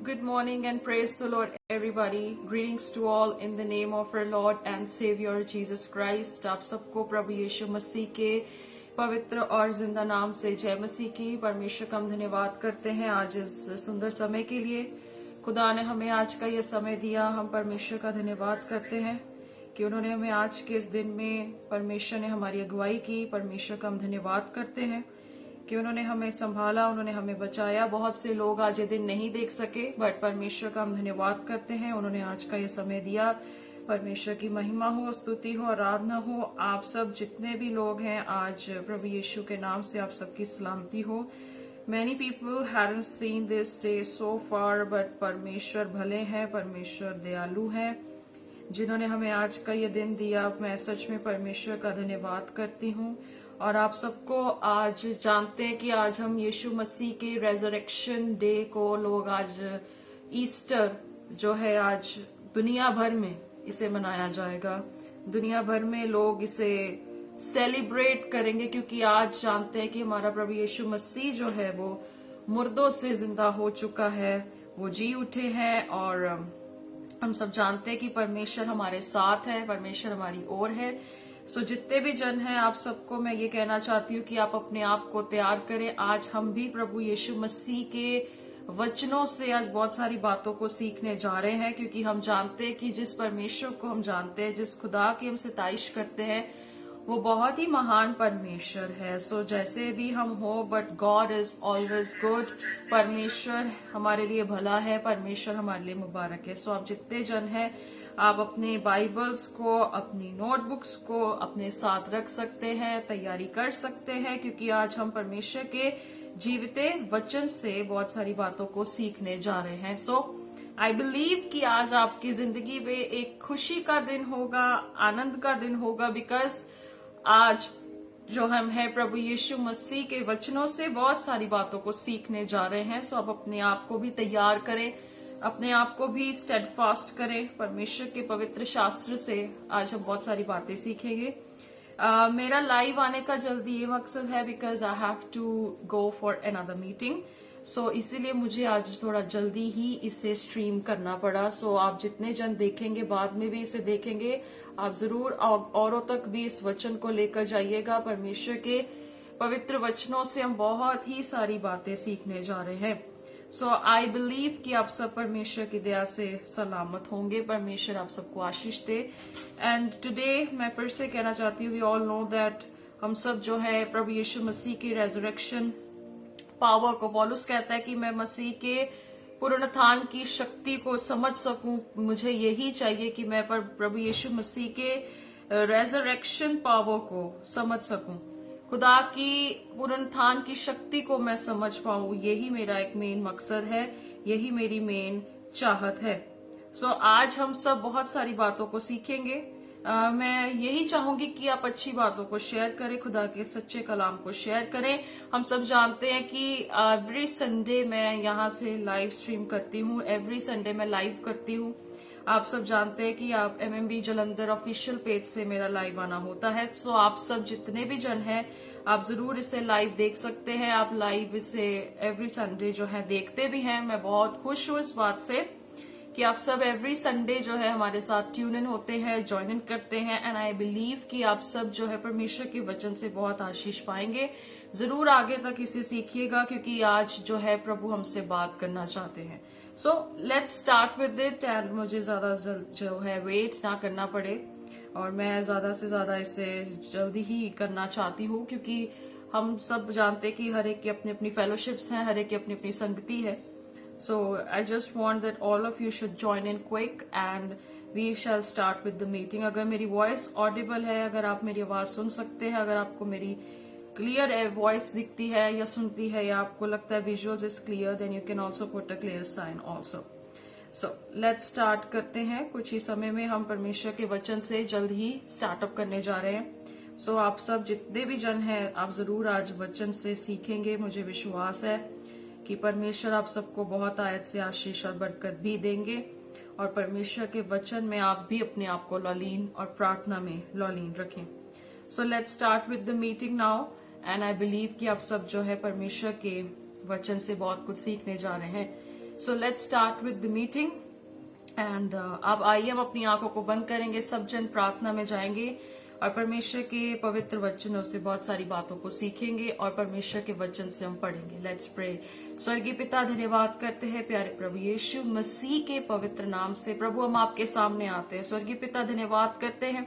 Good morning and praise the Lord, everybody. Greetings to all in the name of our Lord and Savior Jesus Christ. आप सबको प्रभु यीशु मसीह के पवित्र और जिंदा नाम से जय मसीह की। परमेश्वर का हम धन्यवाद करते हैं आज इस सुंदर समय के लिए। खुदा ने हमें आज का यह समय दिया। हम परमेश्वर का धन्यवाद करते हैं कि उन्होंने हमें आज के इस दिन में परमेश्वर ने हमारी अगुवाई की। परमेश्वर का हम धन्यवाद करते हैं कि उन्होंने हमें संभाला, उन्होंने हमें बचाया। बहुत से लोग आज ये दिन नहीं देख सके, बट परमेश्वर का हम धन्यवाद करते हैं, उन्होंने आज का ये समय दिया। परमेश्वर की महिमा हो, स्तुति हो, आराधना हो। आप सब जितने भी लोग हैं आज प्रभु यीशु के नाम से आप सबकी सलामती हो। Many people haven't seen this day so far, but परमेश्वर भले हैं, परमेश्वर दयालु है। जिन्होंने हमें आज का ये दिन दिया, मैं सच में परमेश्वर का धन्यवाद करती हूँ। और आप सबको आज जानते हैं कि आज हम यीशु मसीह के रेजरेक्शन डे को लोग आज ईस्टर जो है आज दुनिया भर में इसे मनाया जाएगा। दुनिया भर में लोग इसे सेलिब्रेट करेंगे क्योंकि आज जानते हैं कि हमारा प्रभु यीशु मसीह जो है वो मुर्दों से जिंदा हो चुका है, वो जी उठे हैं। और हम सब जानते हैं कि परमेश्वर हमारे साथ है, परमेश्वर हमारी ओर है। सो जितने भी जन हैं आप सबको मैं ये कहना चाहती हूँ कि आप अपने आप को तैयार करें। आज हम भी प्रभु यीशु मसीह के वचनों से आज बहुत सारी बातों को सीखने जा रहे हैं, क्योंकि हम जानते हैं कि जिस परमेश्वर को हम जानते हैं, जिस खुदा की हम सिताइश करते हैं, वो बहुत ही महान परमेश्वर है। सो जैसे भी हम हो, but God is always good. परमेश्वर हमारे लिए भला है, परमेश्वर हमारे लिए मुबारक है। सो आप जितने जन हैं आप अपने बाइबल्स को, अपनी नोटबुक्स को अपने साथ रख सकते हैं, तैयारी कर सकते हैं, क्योंकि आज हम परमेश्वर के जीविते वचन से बहुत सारी बातों को सीखने जा रहे हैं। सो आई बिलीव कि आज आपकी जिंदगी में एक खुशी का दिन होगा, आनंद का दिन होगा, बिकॉज आज जो हम हैं प्रभु यीशु मसीह के वचनों से बहुत सारी बातों को सीखने जा रहे हैं। सो आप अपने आप को भी तैयार करें, अपने आप को भी स्टेडफास्ट करें। परमेश्वर के पवित्र शास्त्र से आज हम बहुत सारी बातें सीखेंगे। मेरा लाइव आने का जल्दी ये मकसद है because I have to go for another meeting. So इसीलिए मुझे आज थोड़ा जल्दी ही इसे स्ट्रीम करना पड़ा। सो आप जितने जन देखेंगे, बाद में भी इसे देखेंगे, आप जरूर औरों तक भी इस वचन को लेकर जाइएगा। परमेश्वर के पवित्र वचनों से हम बहुत ही सारी बातें सीखने जा रहे हैं। सो आई बिलीव कि आप सब परमेश्वर की दया से सलामत होंगे। परमेश्वर आप सबको आशीष दे। एंड टुडे मैं फिर से कहना चाहती हूँ, वी ऑल नो दैट हम सब जो है प्रभु यीशु मसीह की रेजरेक्शन पावर को, पौलुस कहता है कि मैं मसीह के पुनरुत्थान की शक्ति को समझ सकूं, मुझे यही चाहिए कि मैं प्रभु यीशु मसीह के रेजरेक्शन पावर को समझ सकूं, खुदा की पुनरुत्थान की शक्ति को मैं समझ पाऊं। यही मेरा एक मेन मकसद है, यही मेरी मेन चाहत है। सो आज हम सब बहुत सारी बातों को सीखेंगे। मैं यही चाहूंगी कि आप अच्छी बातों को शेयर करें, खुदा के सच्चे कलाम को शेयर करें। हम सब जानते हैं कि एवरी संडे मैं यहाँ से लाइव स्ट्रीम करती हूँ, एवरी संडे मैं लाइव करती हूँ। आप सब जानते हैं कि आप MMB जलंधर ऑफिशियल पेज से मेरा लाइव आना होता है। सो आप सब जितने भी जन हैं आप जरूर इसे लाइव देख सकते हैं। आप लाइव इसे एवरी संडे जो है देखते भी हैं। मैं बहुत खुश हूँ इस बात से कि आप सब एवरी संडे जो है हमारे साथ ट्यून इन होते हैं, ज्वाइन इन करते हैं। एंड आई बिलीव कि आप सब जो है परमेश्वर के वचन से बहुत आशीष पाएंगे। जरूर आगे तक इसे सीखिएगा, क्योंकि आज जो है प्रभु हमसे बात करना चाहते हैं। सो let's start with it. And मुझे ज्यादा जो है वेट ना करना पड़े, और मैं ज्यादा से ज्यादा इसे जल्दी ही करना चाहती हूँ, क्योंकि हम सब जानते हैं कि हर एक की अपनी अपनी फेलोशिप्स हैं, हर एक की अपनी अपनी संगति है। So I just want that all of you should join in quick and we shall start with the meeting. अगर मेरी वॉइस ऑडिबल है, अगर आप मेरी आवाज सुन सकते हैं, अगर आपको मेरी क्लियर वॉइस दिखती है या सुनती है, या आपको लगता है visuals is clear, then you can also put a clear sign also. So let's start करते हैं। कुछ ही समय में हम परमेश्वर के वचन से जल्द ही स्टार्टअप करने जा रहे हैं। सो आप सब जितने भी जन हैं आप जरूर आज वचन से सीखेंगे। मुझे विश्वास है कि परमेश्वर आप सबको बहुत आयत से आशीष और बरकत भी देंगे, और परमेश्वर के वचन में आप भी अपने आप को लौलीन और प्रार्थना में लौलीन रखें। सो let's start with the meeting now. And I believe कि आप सब जो है परमेश्वर के वचन से बहुत कुछ सीखने जा रहे हैं। सो let's start with the meeting and अब आइए हम अपनी आंखों को बंद करेंगे, सब जन प्रार्थना में जाएंगे और परमेश्वर के पवित्र वचनों से बहुत सारी बातों को सीखेंगे और परमेश्वर के वचन से हम पढ़ेंगे। Let's pray. स्वर्गीय पिता, धन्यवाद करते हैं प्यारे प्रभु यीशु मसीह के पवित्र नाम से। प्रभु हम आपके सामने आते हैं। स्वर्गीय पिता, धन्यवाद करते हैं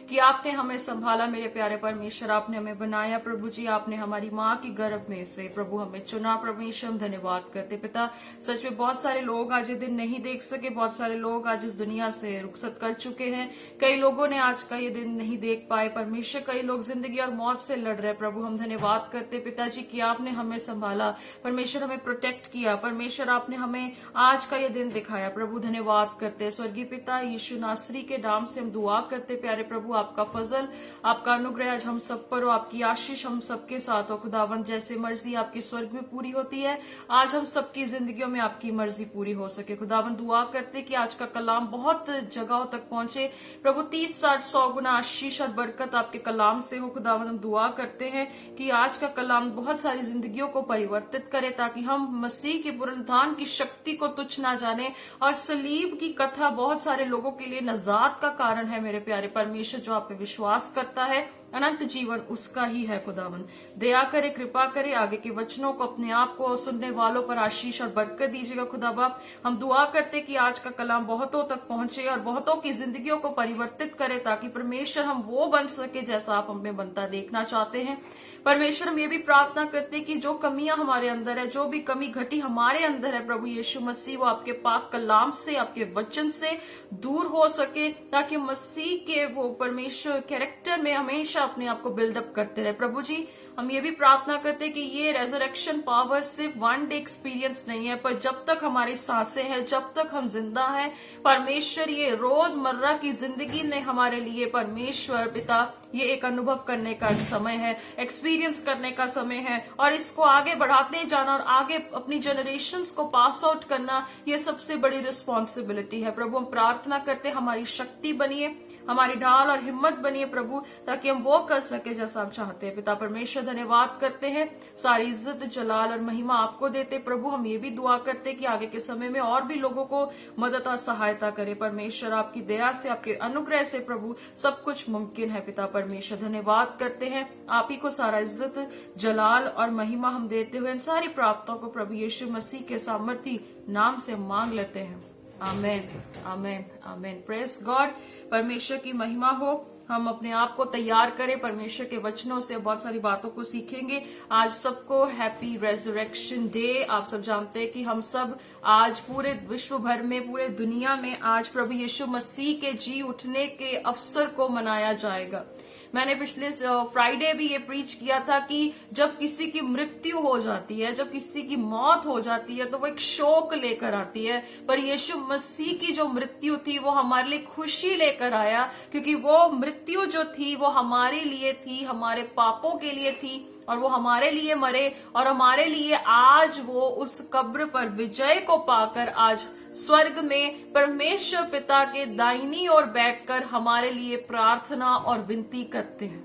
कि आपने हमें संभाला मेरे प्यारे परमेश्वर, आपने हमें बनाया प्रभु जी, आपने हमारी माँ की गर्भ में से प्रभु हमें चुना। परमेश्वर हम धन्यवाद करते पिता, सच में बहुत सारे लोग आज ये दिन नहीं देख सके, बहुत सारे लोग आज इस दुनिया से रुखसत कर चुके हैं। कई लोगों ने आज का ये दिन नहीं देख पाए परमेश्वर, कई लोग जिंदगी और मौत से लड़ रहे। प्रभु हम धन्यवाद करते पिताजी कि आपने हमें संभाला परमेश्वर, हमें प्रोटेक्ट किया परमेश्वर, आपने हमें आज का ये दिन दिखाया। प्रभु धन्यवाद करते स्वर्गीय पिता, यीशु नासरी के नाम से हम दुआ करते प्यारे प्रभु, आपका फजल, आपका अनुग्रह आज हम सब पर हो, आपकी आशीष हम सबके साथ हो। खुदावंद जैसे मर्जी आपकी स्वर्ग में पूरी होती है, आज हम सबकी जिंदगियों में आपकी मर्जी पूरी हो सके। खुदावंद दुआ करते कि आज का कलाम बहुत जगहों तक पहुंचे प्रभु, 30, 60, 100 गुना आशीष और बरकत आपके कलाम से हो। खुदावंद हम दुआ करते हैं कि आज का कलाम बहुत सारी जिंदगियों को परिवर्तित करे, ताकि हम मसीह के पुनरुत्थान की शक्ति को तुच्छ ना जाने और सलीब की कथा बहुत सारे लोगों के लिए नजात का कारण है। मेरे प्यारे परमेश्वर, जो आप पे विश्वास करता है अनंत जीवन उसका ही है। खुदावंद दया करे, कृपा करे, आगे के वचनों को अपने आप को सुनने वालों पर आशीष और बरकत दीजिएगा। खुदा बाप हम दुआ करते कि आज का कलाम बहुतों तक पहुंचे और बहुतों की जिंदगियों को परिवर्तित करे, ताकि परमेश्वर हम वो बन सके जैसा आप हमें बनता देखना चाहते हैं। परमेश्वर हम ये भी प्रार्थना करते कि जो कमियां हमारे अंदर है, जो भी कमी घटी हमारे अंदर है प्रभु यीशु मसीह, वो आपके पाक कलाम से, आपके वचन से दूर हो सके, ताकि मसीह के वो परमेश्वर कैरेक्टर में हमेशा अपने आप को बिल्डअप करते रहे। प्रभु जी हम ये भी प्रार्थना करते कि ये रेजरेक्शन पावर सिर्फ वन डे एक्सपीरियंस नहीं है, पर जब तक हमारी सांसें हैं, जब तक हम जिंदा हैं परमेश्वर, ये रोजमर्रा की जिंदगी में हमारे लिए परमेश्वर पिता ये एक अनुभव करने का समय है, एक्सपीरियंस करने का समय है, और इसको आगे बढ़ाते जाना और आगे अपनी जनरेशंस को पास आउट करना, ये सबसे बड़ी रिस्पॉन्सिबिलिटी है। प्रभु हम प्रार्थना करते हमारी शक्ति बनिए, हमारी ढाल और हिम्मत बनिए प्रभु, ताकि हम वो कर सके जैसा आप चाहते हैं। पिता परमेश्वर धन्यवाद करते हैं, सारी इज्जत जलाल और महिमा आपको देते प्रभु। हम ये भी दुआ करते कि आगे के समय में और भी लोगों को मदद और सहायता करे परमेश्वर, आपकी दया से, आपके अनुग्रह से प्रभु सब कुछ मुमकिन है। पिता परमेश्वर धन्यवाद करते हैं, आप ही को सारा इज्जत जलाल और महिमा हम देते हुए इन सारी प्राप्तों को प्रभु यीशु मसीह के सामर्थी नाम से मांग लेते हैं। आमेन, आमेन, आमेन। प्रेज गॉड, परमेश्वर की महिमा हो। हम अपने आप को तैयार करें, परमेश्वर के वचनों से बहुत सारी बातों को सीखेंगे। आज सबको हैप्पी रेजरेक्शन डे। आप सब जानते हैं कि हम सब आज पूरे विश्व भर में, पूरे दुनिया में आज प्रभु यीशु मसीह के जी उठने के अवसर को मनाया जाएगा। मैंने पिछले फ्राइडे भी ये प्रीच किया था कि जब किसी की मृत्यु हो जाती है, जब किसी की मौत हो जाती है, तो वो एक शोक लेकर आती है, पर यीशु मसीह की जो मृत्यु थी वो हमारे लिए खुशी लेकर आया, क्योंकि वो मृत्यु जो थी वो हमारे लिए थी, हमारे पापों के लिए थी, और वो हमारे लिए मरे, और हमारे लिए आज वो उस कब्र पर विजय को पाकर आज स्वर्ग में परमेश्वर पिता के दाहिनी ओर बैठकर हमारे लिए प्रार्थना और विनती करते हैं।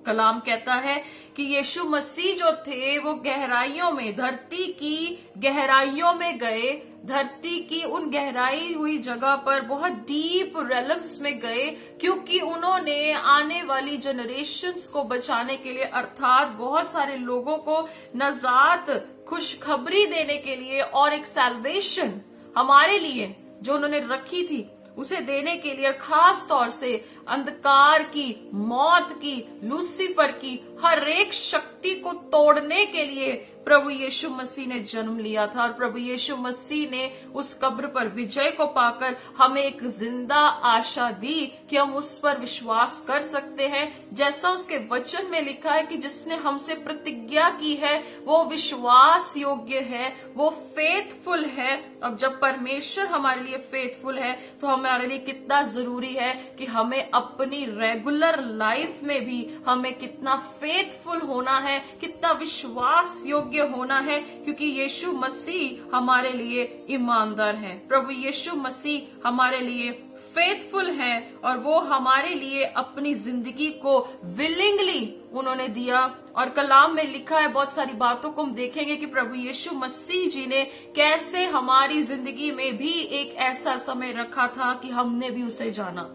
कलाम कहता है कि यीशु मसीह जो थे वो गहराइयों में, धरती की गहराइयों में गए, धरती की उन गहराई हुई जगह पर बहुत डीप रेलम्स में गए, क्योंकि उन्होंने आने वाली जनरेशन्स को बचाने के लिए, अर्थात बहुत सारे लोगों को नजात, खुशखबरी देने के लिए और एक सैल्वेशन हमारे लिए जो उन्होंने रखी थी उसे देने के लिए, खास तौर से अंधकार की, मौत की, लूसीफर की हर एक शक्ति को तोड़ने के लिए प्रभु यीशु मसीह ने जन्म लिया था। और प्रभु यीशु मसीह ने उस कब्र पर विजय को पाकर हमें एक जिंदा आशा दी कि हम उस पर विश्वास कर सकते हैं, जैसा उसके वचन में लिखा है कि जिसने हमसे प्रतिज्ञा की है वो विश्वास योग्य है, वो फेथफुल है। अब जब परमेश्वर हमारे लिए फेथफुल है तो हमारे लिए कितना जरूरी है कि हमें अपनी रेगुलर लाइफ में भी हमें कितना फेथफुल होना है, कितना विश्वास योग्य योग्य होना है, क्योंकि यीशु मसीह हमारे लिए ईमानदार है। प्रभु यीशु मसीह हमारे लिए फेथफुल है और वो हमारे लिए अपनी जिंदगी को विलिंगली उन्होंने दिया। और कलाम में लिखा है, बहुत सारी बातों को हम देखेंगे कि प्रभु यीशु मसीह जी ने कैसे हमारी जिंदगी में भी एक ऐसा समय रखा था कि हमने भी उसे जाना।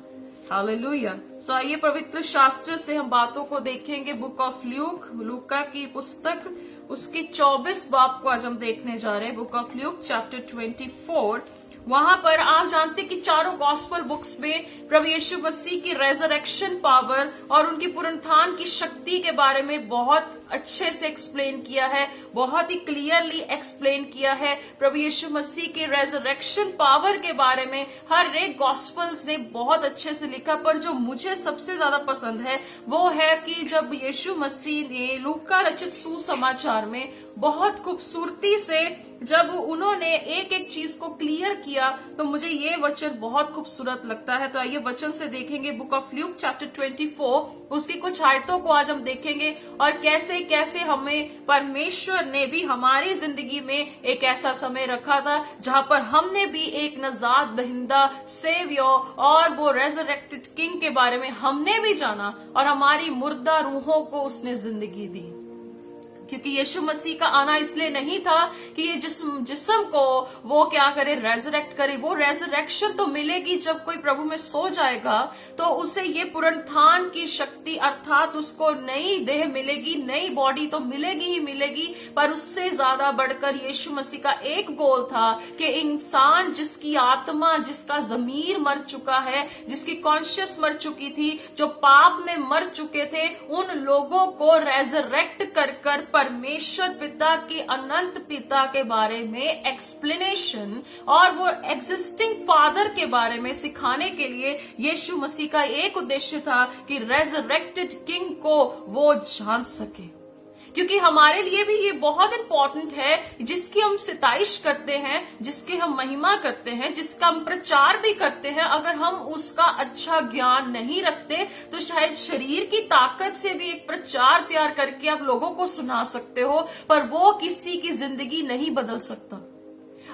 हालेलुया। सो आइए पवित्र शास्त्र से हम बातों को देखेंगे। बुक ऑफ लूका की पुस्तक, उसकी 24 बाब को आज हम देखने जा रहे हैं। Book of Luke chapter 24। वहां पर आप जानते कि चारों गॉस्पेल बुक्स में प्रभु यीशु मसीह की रेजरेक्शन पावर और उनकी पुनरुत्थान की शक्ति के बारे में बहुत अच्छे से एक्सप्लेन किया है, बहुत ही क्लियरली एक्सप्लेन किया है। प्रभु यीशु मसीह की रेजरेक्शन पावर के बारे में हर एक गॉस्पेल्स ने बहुत अच्छे से लिखा, पर जो मुझे सबसे ज्यादा पसंद है वो है कि जब यीशु मसीह ने लूका रचित सुसमाचार में बहुत खूबसूरती से जब उन्होंने एक एक चीज को क्लियर किया, तो मुझे ये वचन बहुत खूबसूरत लगता है। तो आइए वचन से देखेंगे। बुक ऑफ ल्यूक चैप्टर 24, उसकी कुछ आयतों को आज हम देखेंगे और कैसे कैसे हमें परमेश्वर ने भी हमारी जिंदगी में एक ऐसा समय रखा था जहां पर हमने भी एक नजात दहिंदा सेवियर और वो रेजरेक्टेड किंग के बारे में हमने भी जाना और हमारी मुर्दा रूहों को उसने जिंदगी दी। क्योंकि यीशु मसीह का आना इसलिए नहीं था कि ये जिस्म को वो क्या करे, रेजरेक्ट करे। वो रेजरेक्शन तो मिलेगी जब कोई प्रभु में सो जाएगा, तो उसे ये पुनरुत्थान की शक्ति अर्थात उसको नई देह मिलेगी, नई बॉडी तो मिलेगी ही मिलेगी। पर उससे ज्यादा बढ़कर यीशु मसीह का एक गोल था कि इंसान जिसकी आत्मा, जिसका ज़मीर मर चुका है, जिसकी कॉन्शियस मर चुकी थी, जो पाप में मर चुके थे, उन लोगों को रेजरेक्ट कर परमेश्वर पिता के अनंत पिता के बारे में एक्सप्लेनेशन और वो एग्जिस्टिंग फादर के बारे में सिखाने के लिए यीशु मसीह का एक उद्देश्य था कि रेजरेक्टेड किंग को वो जान सके। क्योंकि हमारे लिए भी ये बहुत इंपॉर्टेंट है, जिसकी हम सिताइश करते हैं, जिसकी हम महिमा करते हैं, जिसका हम प्रचार भी करते हैं। अगर हम उसका अच्छा ज्ञान नहीं रखते तो शायद शरीर की ताकत से भी एक प्रचार तैयार करके आप लोगों को सुना सकते हो, पर वो किसी की जिंदगी नहीं बदल सकता।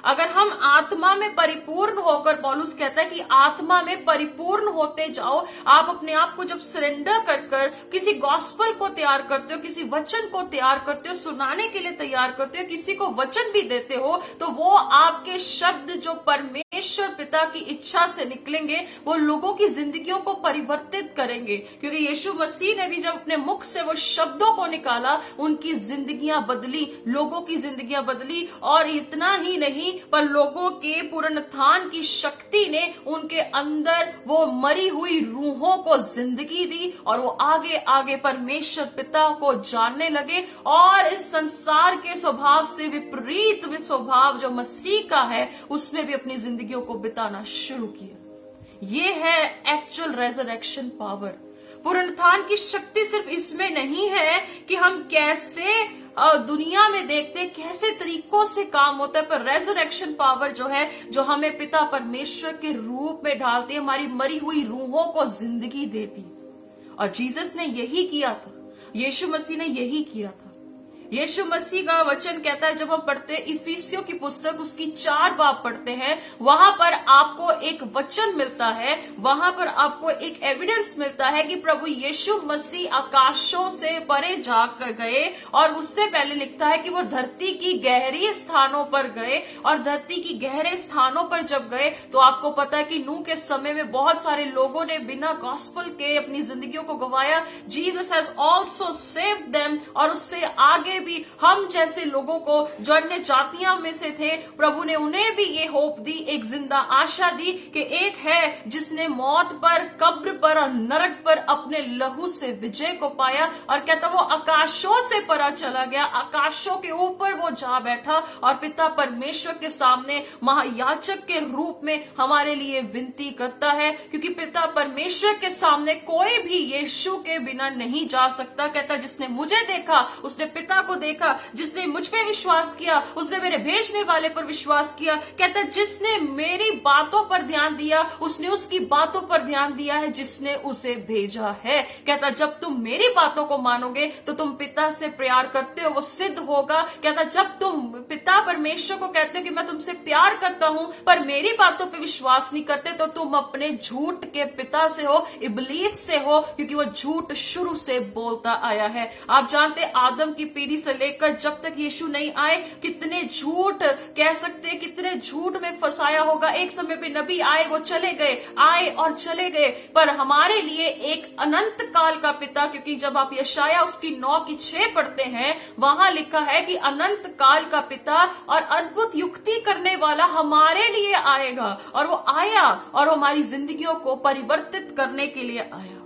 अगर हम आत्मा में परिपूर्ण होकर, पौलुस कहता है कि आत्मा में परिपूर्ण होते जाओ। आप अपने आप को जब सरेंडर कर किसी गॉस्पेल को तैयार करते हो, किसी वचन को तैयार करते हो, सुनाने के लिए तैयार करते हो, किसी को वचन भी देते हो, तो वो आपके शब्द जो परमेश्वर पिता की इच्छा से निकलेंगे वो लोगों की जिंदगियों को परिवर्तित करेंगे। क्योंकि यीशु मसीह ने भी जब अपने मुख से वो शब्दों को निकाला, उनकी जिंदगियां बदली, लोगों की जिंदगियां बदली। और इतना ही नहीं, पर लोगों के पुनरुत्थान की शक्ति ने उनके अंदर वो मरी हुई रूहों को जिंदगी दी और वो आगे आगे परमेश्वर पिता को जानने लगे और इस संसार के स्वभाव से विपरीत स्वभाव जो मसीह का है उसमें भी अपनी जिंदगियों को बिताना शुरू किया। ये है एक्चुअल रेजरेक्शन पावर। पुनरुत्थान की शक्ति सिर्फ इसमें नहीं है कि हम कैसे दुनिया में देखते, कैसे तरीकों से काम होता है, पर रेजरेक्शन पावर जो है, जो हमें पिता परमेश्वर के रूप में डालती है, हमारी मरी हुई रूहों को जिंदगी देती। और जीसस ने यही किया था, यीशु मसीह ने यही किया था। यीशु मसीह का वचन कहता है, जब हम पढ़ते इफिसियों की पुस्तक उसकी 4 बाब पढ़ते हैं, वहां पर आपको एक वचन मिलता है, वहां पर आपको एक एविडेंस मिलता है कि प्रभु यीशु मसीह आकाशों से परे जाकर गए। और उससे पहले लिखता है कि वो धरती की गहरी स्थानों पर गए, और धरती की गहरे स्थानों पर जब गए तो आपको पता है कि नूह के समय में बहुत सारे लोगों ने बिना गॉस्पेल के अपनी जिंदगियों को गंवाया। Jesus has also saved them, और उससे आगे भी हम जैसे लोगों को जो अन्य जातियां में से थे, प्रभु ने उन्हें भी ये होप दी, एक जिंदा आशा दी कि एक है जिसने मौत पर, कब्र पर और नरक पर अपने लहू से विजय को पाया। और कहता वो आकाशों से परा चला गया, आकाशों के ऊपर वो जा बैठा और पिता परमेश्वर के सामने महायाजक के रूप में हमारे लिए विनती करता है। क्योंकि पिता परमेश्वर के सामने कोई भी यीशु के बिना नहीं जा सकता। कहता जिसने मुझे देखा उसने पिता को देखा, जिसने मुझ पे विश्वास किया उसने मेरे भेजने वाले पर विश्वास किया। कहता है जिसने मेरी बातों पर ध्यान दिया उसने उसकी बातों पर ध्यान दिया है जिसने उसे भेजा है। कहता जब तुम मेरी बातों को मानोगे तो तुम पिता से प्यार करते हो, वो सिद्ध होगा। कहता जब तुम पिता परमेश्वर को कहते हो कि मैं तुमसे प्यार करता हूं पर मेरी बातों पे विश्वास नहीं करते तो तुम अपने झूठ के पिता से हो, इब्लीस से हो, क्योंकि वो झूठ शुरू से बोलता आया है। आप जानते आदम की पीढ़ी से लेकर जब तक यीशु नहीं आए कितने झूठ कह सकते हैं, कितने झूठ में फंसाया होगा। एक समय पे नबी आए, वो चले गए, आए और चले गए, पर हमारे लिए एक अनंत काल का पिता, क्योंकि जब आप यशाया उसकी 9:6 पढ़ते हैं वहां लिखा है कि अनंत काल का पिता और अद्भुत युक्ति करने वाला हमारे लिए आएगा, और वो आया और हमारी जिंदगियों को परिवर्तित करने के लिए आया।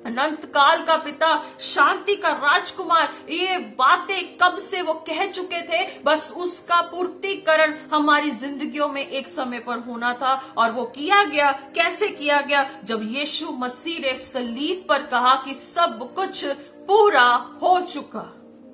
अनंत काल का पिता, शांति का राजकुमार, ये बातें कब से वो कह चुके थे, बस उसका पूर्तिकरण हमारी जिंदगियों में एक समय पर होना था। और वो किया गया। कैसे किया गया? जब यीशु मसीह ने सलीब पर कहा कि सब कुछ पूरा हो चुका।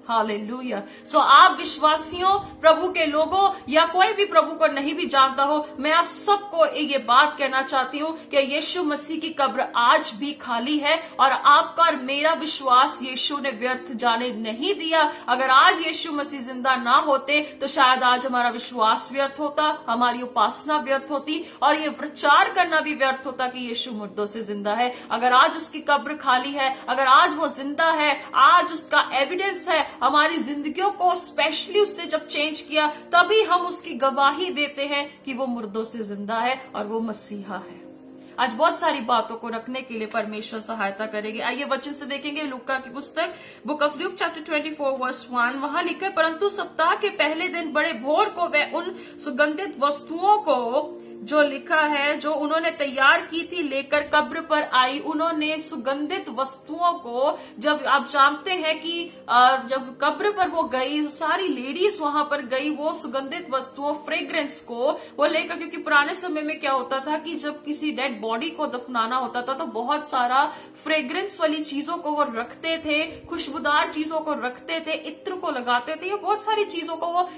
हालेलुया। सो आप विश्वासियों, प्रभु के लोगों, या कोई भी प्रभु को नहीं भी जानता हो, मैं आप सबको ये बात कहना चाहती हूँ कि यीशु मसीह की कब्र आज भी खाली है और आपका और मेरा विश्वास यीशु ने व्यर्थ जाने नहीं दिया। अगर आज यीशु मसीह जिंदा ना होते तो शायद आज हमारा विश्वास व्यर्थ होता, हमारी उपासना व्यर्थ होती और ये प्रचार करना भी व्यर्थ होता कि यीशु मुर्दों से जिंदा है। अगर आज उसकी कब्र खाली है, अगर आज वो जिंदा है, आज उसका एविडेंस है हमारी जिंदगियों को, स्पेशली उसने जब चेंज किया तभी हम उसकी गवाही देते हैं कि वो मुर्दों से जिंदा है और वो मसीहा है। आज बहुत सारी बातों को रखने के लिए परमेश्वर सहायता करेंगे। आइए वचन से देखेंगे लूका की पुस्तक, book of Luke chapter 24 verse 1। वहां लिखा है, परंतु सप्ताह के पहले दिन बड़े भोर को वह उन सुगंधित वस्तुओं को जो लिखा है जो उन्होंने तैयार की थी लेकर कब्र पर आई। उन्होंने सुगंधित वस्तुओं को, जब आप जानते हैं कि जब कब्र पर वो गई, सारी लेडीज वहां पर गई, वो सुगंधित वस्तुओं, फ्रेग्रेंस को वो लेकर, क्योंकि पुराने समय में क्या होता था कि जब किसी डेड बॉडी को दफनाना होता था तो बहुत सारा फ्रेग्रेंस वाली चीजों को वो रखते थे, खुशबूदार चीजों को रखते थे, इत्र को लगाते थे, या बहुत सारी चीजों को वो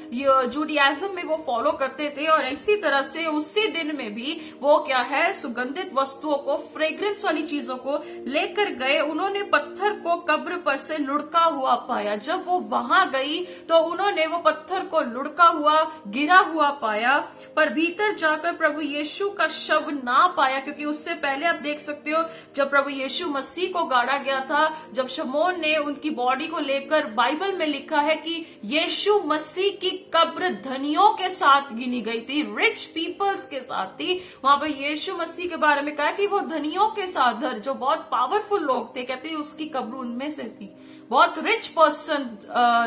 जूडियाज्म में वो फॉलो करते थे। और इसी तरह से उसी दिन में भी वो क्या है, सुगंधित वस्तुओं को, फ्रेग्रेंस वाली चीजों को लेकर गए। उन्होंने पत्थर को कब्र पर से लुढ़का हुआ पाया। जब वो वहां गई तो उन्होंने वो पत्थर को लुढ़का हुआ, गिरा हुआ पाया, पर भीतर जाकर प्रभु यीशु का शव ना पाया। क्योंकि उससे पहले आप देख सकते हो जब प्रभु यीशु मसीह को गाड़ा गया था, जब शमौन ने उनकी बॉडी को लेकर, बाइबल में लिखा है कि यीशु मसीह की कब्र धनियों के साथ गिनी गई थी, रिच पीपल्स के साथ थी। वहां पर यीशु मसीह के बारे में कहा कि वो धनियों के साथ, जो बहुत पावरफुल लोग थे, कहते हैं उसकी कब्र उनमें से थी। बहुत रिच पर्सन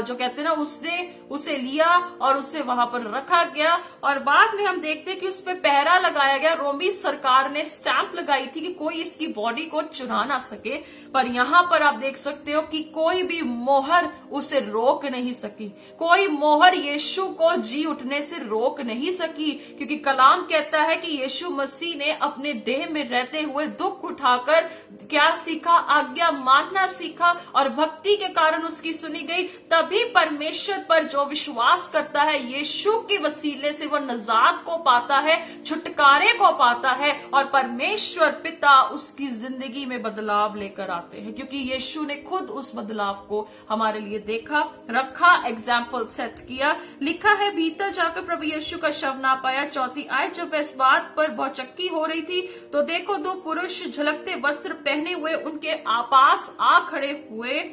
जो कहते हैं ना, उसने उसे लिया और उसे वहां पर रखा गया। और बाद में हम देखते हैं कि उस पर पहरा लगाया गया। रोमी सरकार ने स्टैंप लगाई थी कि कोई इसकी बॉडी को चुरा ना सके, पर यहां पर आप देख सकते हो कि कोई भी मोहर उसे रोक नहीं सकी, कोई मोहर यीशु को जी उठने से रोक नहीं सकी। क्योंकि कलाम कहता है कि यीशु मसीह ने अपने देह में रहते हुए दुख उठाकर क्या सीखा, आज्ञा मानना सीखा, और भक्ति के कारण उसकी सुनी गई। तभी परमेश्वर पर जो विश्वास करता है, यीशु के वसीले से वो नजात को पाता है, छुटकारे को पाता है, और परमेश्वर पिता उसकी जिंदगी में बदलाव लेकर आते हैं। क्योंकि यीशु ने खुद उस बदलाव को हमारे लिए देखा, रखा, एग्जाम्पल सेट किया। लिखा है, भीतर जाकर प्रभु यीशु का शव ना पाया। 4 आयत, जब इस बात पर भौचक्की हो रही थी तो देखो 2 पुरुष झलकते वस्त्र पहने हुए उनके पास आ खड़े हुए,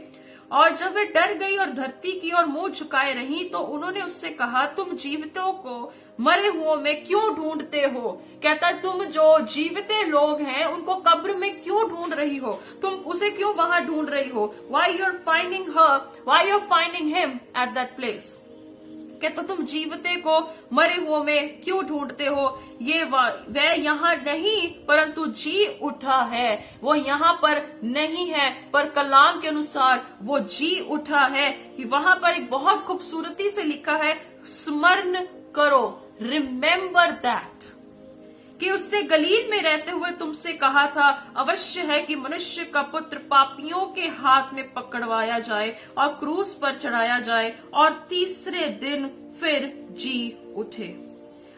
और जब वे डर गई और धरती की ओर मुंह झुकाए रही तो उन्होंने उससे कहा, तुम जीवितों को मरे हुओं में क्यों ढूंढते हो? कहता तुम जो जीविते लोग हैं उनको कब्र में क्यों ढूंढ रही हो? तुम उसे क्यों वहां ढूंढ रही हो? Why you're finding her? Why you're finding him at that place? कहता तुम जीवते को मरे हुओं में क्यों ढूंढते हो? ये वह यहाँ नहीं परंतु जी उठा है। वो यहाँ पर नहीं है, पर कलाम के अनुसार वो जी उठा है। वहां पर एक बहुत खूबसूरती से लिखा है, स्मरण करो, रिमेम्बर दैट। कि उसने गलील में रहते हुए तुमसे कहा था, अवश्य है कि मनुष्य का पुत्र पापियों के हाथ में पकड़वाया जाए और क्रूस पर चढ़ाया जाए और तीसरे दिन फिर जी उठे।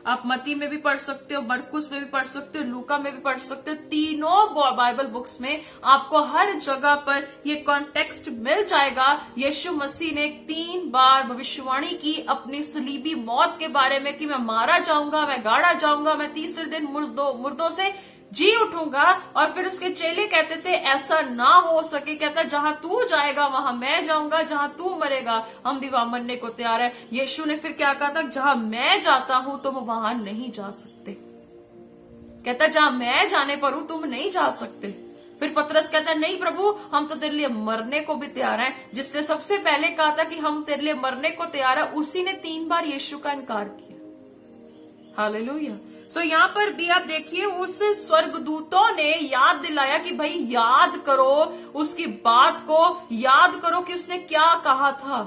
आप मत्ती में भी पढ़ सकते हो, मरकुस में भी पढ़ सकते हो, लूका में भी पढ़ सकते हो। तीनों बाइबल बुक्स में आपको हर जगह पर ये कॉन्टेक्स्ट मिल जाएगा। यीशु मसीह ने 3 बार भविष्यवाणी की अपनी सलीबी मौत के बारे में कि मैं मारा जाऊंगा, मैं गाड़ा जाऊंगा, मैं तीसरे दिन मुर्दों से जी उठूंगा। और फिर उसके चेले कहते थे ऐसा ना हो सके, कहता जहां तू जाएगा वहां मैं जाऊंगा, जहां तू मरेगा हम भी वहां मरने को तैयार है। यीशु ने फिर क्या कहा था, जहां मैं जाता हूं तुम वहां नहीं जा सकते। कहता जहां मैं जाने पर हूं तुम नहीं जा सकते। फिर पतरस कहता है नहीं प्रभु, हम तो तेरे लिए मरने को भी तैयार हैं। जिसने सबसे पहले कहा था कि हम तेरे लिए मरने को तैयार है, उसी ने 3 बार यीशु का इनकार किया। हालेलुया। सो यहाँ पर भी आप देखिए, उस स्वर्गदूतों ने याद दिलाया कि भाई याद करो उसकी बात को, याद करो कि उसने क्या कहा था।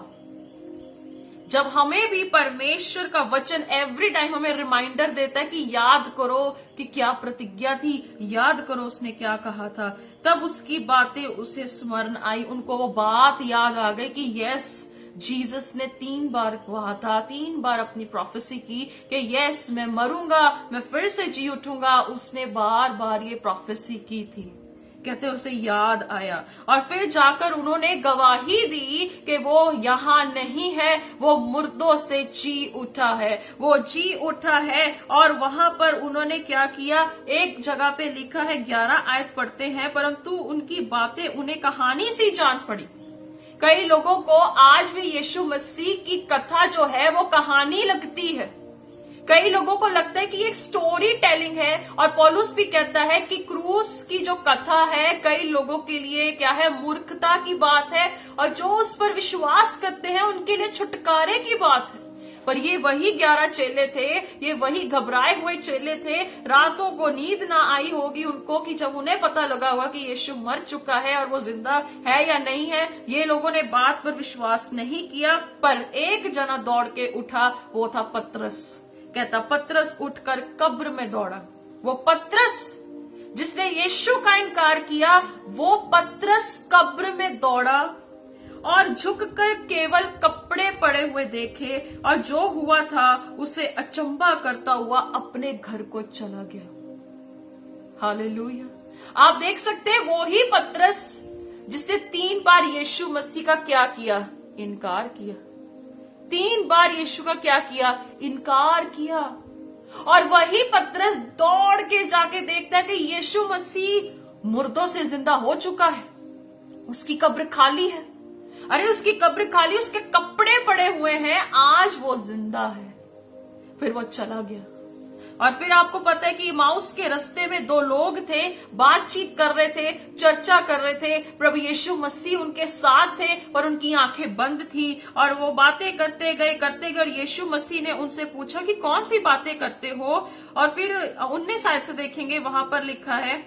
जब हमें भी परमेश्वर का वचन एवरी टाइम हमें रिमाइंडर देता है कि याद करो कि क्या प्रतिज्ञा थी, याद करो उसने क्या कहा था, तब उसकी बातें उसे स्मरण आई। उनको वो बात याद आ गई कि यस, जीसस ने 3 बार कहा था, 3 बार अपनी प्रोफेसी की कि यस मैं मरूंगा, मैं फिर से जी उठूंगा। उसने बार बार ये प्रोफेसी की थी। कहते उसे याद आया और फिर जाकर उन्होंने गवाही दी कि वो यहाँ नहीं है, वो मुर्दों से जी उठा है, वो जी उठा है। और वहां पर उन्होंने क्या किया, एक जगह पे लिखा है, 11 आयत पढ़ते हैं, परंतु उनकी बातें उन्हें कहानी सी जान पड़ी। कई लोगों को आज भी यीशु मसीह की कथा जो है वो कहानी लगती है। कई लोगों को लगता है कि ये स्टोरी टेलिंग है। और पौलुस भी कहता है कि क्रूस की जो कथा है कई लोगों के लिए क्या है, मूर्खता की बात है, और जो उस पर विश्वास करते हैं उनके लिए छुटकारे की बात है। पर ये वही 11 चेले थे, ये वही घबराए हुए चेले थे। रातों को नींद ना आई होगी उनको कि जब उन्हें पता लगा होगा कि यीशु मर चुका है और वो जिंदा है या नहीं है। ये लोगों ने बात पर विश्वास नहीं किया। पर एक जना दौड़ के उठा, वो था पतरस। कहता पतरस उठकर कब्र में दौड़ा। वो पतरस जिसने यीशु का इनकार किया, वो पतरस कब्र में दौड़ा और झुककर केवल कपड़े पड़े हुए देखे, और जो हुआ था उसे अचंभा करता हुआ अपने घर को चला गया। हालेलुया। आप देख सकते हैं वो ही पतरस जिसने 3 बार यीशु मसीह का क्या किया, इनकार किया। 3 बार यीशु का क्या किया, इनकार किया। और वही पतरस दौड़ के जाके देखता है कि यीशु मसीह मुर्दों से जिंदा हो चुका है, उसकी कब्र खाली है। अरे उसकी कब्र खाली, उसके कपड़े पड़े हुए हैं, आज वो जिंदा है। फिर वो चला गया। और फिर आपको पता है कि इमाउस के रास्ते में 2 लोग थे, बातचीत कर रहे थे, चर्चा कर रहे थे। प्रभु यीशु मसीह उनके साथ थे पर उनकी आंखें बंद थी, और वो बातें करते गए और यीशु मसीह ने उनसे पूछा कि कौन सी बातें करते हो। और फिर 19 आयत से देखेंगे, वहां पर लिखा है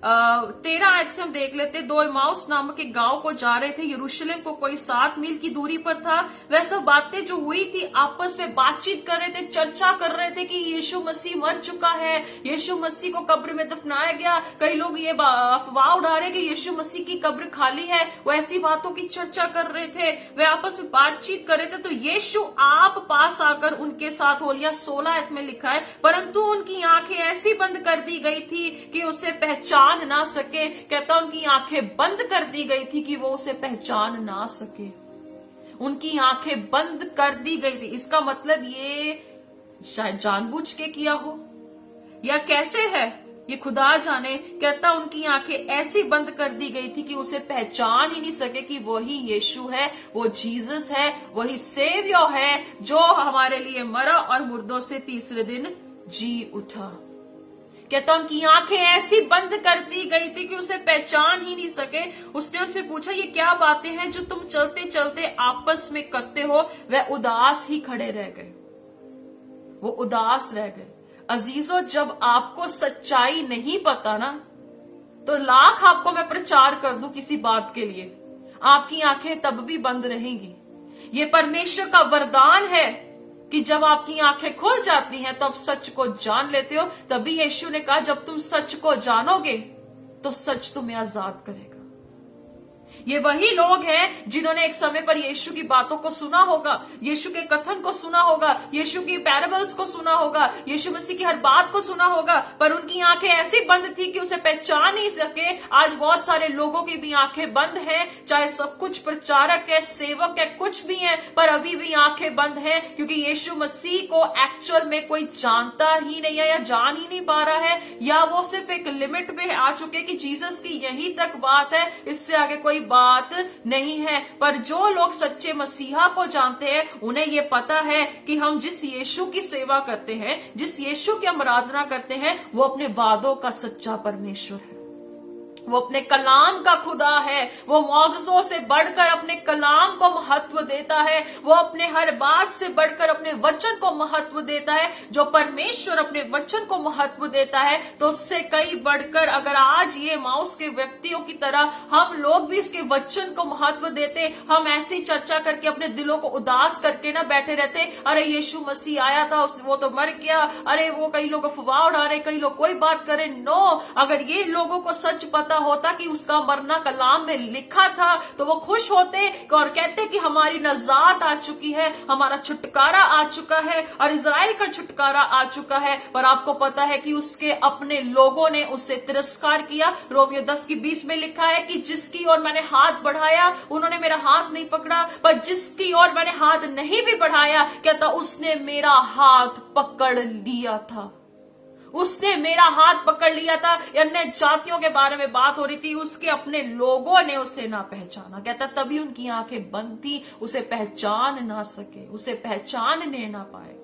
13 आयत से हम देख लेते। 2 इमाउस नामक एक गांव को जा रहे थे, यरूशलेम को कोई 7 मील की दूरी पर था। वह सब बातें जो हुई थी आपस में बातचीत कर रहे थे, चर्चा कर रहे थे कि यीशु मसीह मर चुका है, यीशु मसीह को कब्र में दफनाया गया। कई लोग ये अफवाह उड़ा रहे कि यीशु मसीह की कब्र खाली है। वो ऐसी बातों की चर्चा कर रहे थे, वे आपस में बातचीत कर रहे थे। तो यीशु आप पास आकर उनके साथ हो लिया। 16 आयत में लिखा है, परंतु उनकी आंखें ऐसी बंद कर दी गई थी कि उसे पहचान ना सके। कहता उनकी आंखें बंद कर दी गई थी कि वो उसे पहचान ना सके। उनकी आंखें बंद कर दी गई थी। इसका मतलब ये शायद जानबूझ के किया हो या कैसे है, ये खुदा जाने। कहता उनकी आंखें ऐसी बंद कर दी गई थी कि उसे पहचान ही नहीं सके कि वही यीशु है, वो जीसस है, वही सेवियर है जो हमारे लिए मरा और मुर्दों से तीसरे दिन जी उठा। कहता उनकी आंखें ऐसी बंद कर दी गई थी कि उसे पहचान ही नहीं सके। उसने उनसे पूछा, ये क्या बातें हैं जो तुम चलते चलते आपस में करते हो। वह उदास ही खड़े रह गए, वो उदास रह गए। अजीजों, जब आपको सच्चाई नहीं पता ना, तो लाख आपको मैं प्रचार कर दूं किसी बात के लिए, आपकी आंखें तब भी बंद रहेंगी। ये परमेश्वर का वरदान है कि जब आपकी आंखें खुल जाती हैं तो आप सच को जान लेते हो। तभी यीशु ने कहा जब तुम सच को जानोगे तो सच तुम्हें आजाद करेगा। ये वही लोग हैं जिन्होंने एक समय पर यीशु की बातों को सुना होगा, यीशु के कथन को सुना होगा, यीशु की पैराबल्स को सुना होगा, यीशु मसीह की हर बात को सुना होगा, पर उनकी आंखें ऐसी बंद थी कि उसे पहचान नहीं सके। आज बहुत सारे लोगों की भी आंखें बंद हैं, चाहे सब कुछ प्रचारक है, सेवक है, कुछ भी है, पर अभी भी आंखें बंद हैं, क्योंकि यीशु मसीह को एक्चुअल में कोई जानता ही नहीं है या जान ही नहीं पा रहा है, या वो सिर्फ एक लिमिट में आ चुके कि जीसस की यहीं तक बात है, इससे आगे कोई बात नहीं है। पर जो लोग सच्चे मसीहा को जानते हैं उन्हें यह पता है कि हम जिस यीशु की सेवा करते हैं, जिस यीशु की हम आराधना करते हैं, वो अपने वादों का सच्चा परमेश्वर है, वो अपने कलाम का खुदा है, वो मौजज़ों से बढ़कर अपने कलाम को महत्व देता है, वो अपने हर बात से बढ़कर अपने वचन को महत्व देता है। जो परमेश्वर अपने वचन को महत्व देता है तो उससे कई बढ़कर अगर आज ये माउस के व्यक्तियों की तरह हम लोग भी इसके वचन को महत्व देते, हम ऐसी चर्चा करके अपने दिलों को उदास करके ना बैठे रहते, अरे यीशु मसीह आया था वो तो मर गया, अरे वो कई लोग अफवाह उड़ा रहे, कई लोग कोई बात करे। नो, अगर ये लोगों को सच पता होता कि उसका मरना कलाम में लिखा था तो वो खुश होते और कहते कि हमारी नजात आ चुकी है, हमारा छुटकारा आ चुका है और इजराइल का छुटकारा आ चुका है। पर आपको पता है कि उसके अपने लोगों ने उससे तिरस्कार किया। रोमियो 10:20 में लिखा है कि जिसकी ओर मैंने हाथ बढ़ाया उन्होंने मेरा हाथ नहीं पकड़ा, पर जिसकी ओर मैंने हाथ नहीं भी बढ़ाया कहता उसने मेरा हाथ पकड़ लिया था, उसने मेरा हाथ पकड़ लिया था। अन्य जातियों के बारे में बात हो रही थी, उसके अपने लोगों ने उसे ना पहचाना। कहता तभी उनकी आंखें बंद थी, उसे पहचान ना सके, उसे पहचानने ना पाए।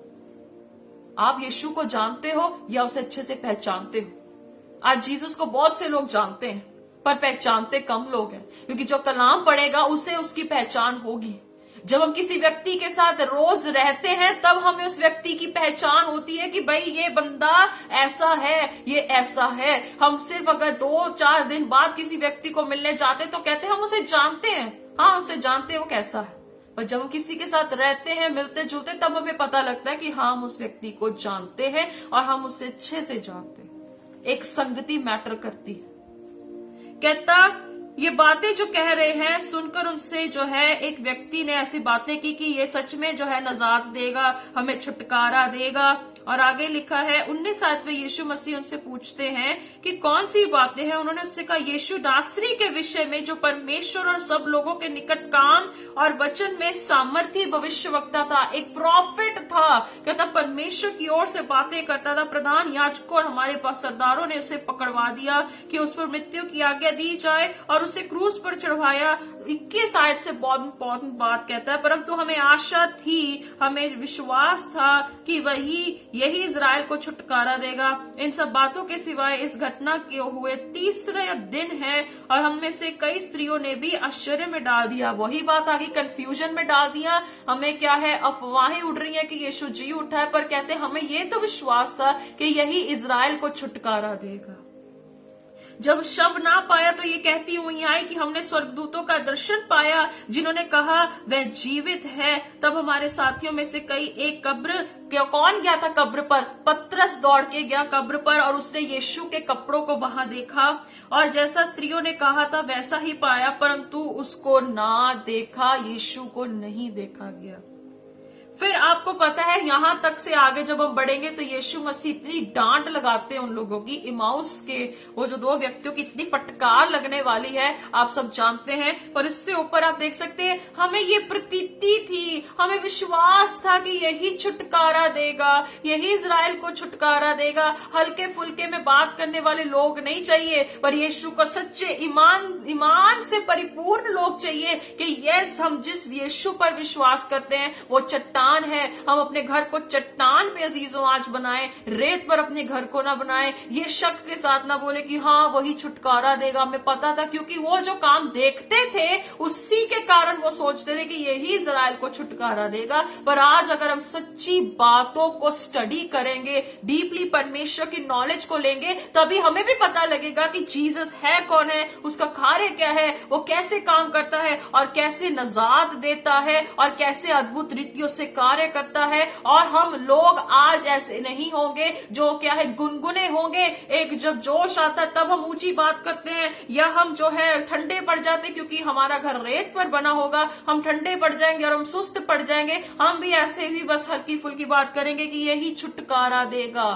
आप यीशु को जानते हो या उसे अच्छे से पहचानते हो? आज जीसस को बहुत से लोग जानते हैं पर पहचानते कम लोग हैं, क्योंकि जो कलाम पढ़ेगा उसे उसकी पहचान होगी। जब हम किसी व्यक्ति के साथ रोज रहते हैं तब हमें उस व्यक्ति की पहचान होती है कि भाई ये बंदा ऐसा है, ये ऐसा है। हम सिर्फ अगर 2-4 दिन बाद किसी व्यक्ति को मिलने जाते तो कहते हैं हम उसे जानते हैं, हाँ उसे जानते हैं वो कैसा है। पर जब हम किसी के साथ रहते हैं, मिलते जुलते, तब हमें पता लगता है कि हाँ हम उस व्यक्ति को जानते हैं और हम उसे अच्छे से जानते हैं। एक संगति मैटर करती है। कहता ये बातें जो कह रहे हैं सुनकर उनसे जो है एक व्यक्ति ने ऐसी बातें की कि ये सच में जो है नजात देगा, हमें छुटकारा देगा। और आगे लिखा है 19 आयत में यीशु मसीह उनसे पूछते हैं कि कौन सी बातें हैं। उन्होंने उससे कहा यीशु नासरी के विषय में जो परमेश्वर और सब लोगों के निकट काम और वचन में सामर्थी भविष्यवक्ता था, एक प्रॉफिट था। कहता परमेश्वर की ओर से बातें करता था। प्रधान याजकों और हमारे पास सरदारों ने उसे पकड़वा दिया कि उस पर मृत्यु की आज्ञा दी जाए और उसे क्रूस पर चढ़वाया। 21 आयत से बहुत इंपॉर्टेंट बात कहता है, परंतु हमें आशा थी, हमें विश्वास था कि यही इजराइल को छुटकारा देगा। इन सब बातों के सिवाय इस घटना के हुए 3रे दिन है और हम में से कई स्त्रियों ने भी आश्चर्य में डाल दिया। वही बात आगे कंफ्यूजन में डाल दिया। हमें क्या है, अफवाहें उड़ रही है कि यीशु जी उठा है, पर कहते हमें ये तो विश्वास था कि यही इजराइल को छुटकारा देगा। जब शव ना पाया तो ये कहती हुई आई कि हमने स्वर्गदूतों का दर्शन पाया जिन्होंने कहा वह जीवित है। तब हमारे साथियों में से कई एक कब्र, कौन गया था कब्र पर? पतरस दौड़ के गया कब्र पर और उसने यीशु के कपड़ों को वहां देखा और जैसा स्त्रियों ने कहा था वैसा ही पाया, परंतु उसको ना देखा, यीशु को नहीं देखा गया। फिर आपको पता है यहां तक से आगे जब हम बढ़ेंगे तो यीशु मसीह इतनी डांट लगाते हैं उन लोगों की, इमाउस के वो जो 2 व्यक्तियों की इतनी फटकार लगने वाली है, आप सब जानते हैं। पर इससे ऊपर आप देख सकते हैं हमें ये प्रतीति थी, हमें विश्वास था कि यही छुटकारा देगा, यही इजराइल को छुटकारा देगा। हल्के फुल्के में बात करने वाले लोग नहीं चाहिए, पर यीशु को सच्चे ईमान से परिपूर्ण लोग चाहिए कि यस हम जिस यीशु पर विश्वास करते हैं वो चट्टान है। हम अपने घर को चट्टान पे अजीजों आज बनाएं, रेत पर अपने घर को ना बनाएं। ये शक के साथ ना बोले कि हाँ वही छुटकारा देगा। हमें पता था क्योंकि वो जो काम देखते थे उसी के कारण वो सोचते थे कि यही इजराइल को छुटकारा देगा। पर आज अगर हम सच्ची बातों को स्टडी करेंगे, डीपली परमेश्वर की नॉलेज को लेंगे, तभी हमें भी पता लगेगा कि जीसस है कौन है, उसका कार्य क्या है, वो कैसे काम करता है और कैसे नजात देता है और कैसे अद्भुत रीतियों से कार्य करता है। और हम लोग आज ऐसे नहीं होंगे जो क्या है गुनगुने होंगे, एक जब जोश आता है तब हम ऊंची बात करते हैं, या हम जो है ठंडे पड़ जाते क्योंकि हमारा घर रेत पर बना होगा, हम ठंडे पड़ जाएंगे और हम सुस्त पड़ जाएंगे। हम भी ऐसे ही बस हल्की फुल्की बात करेंगे कि यही छुटकारा देगा।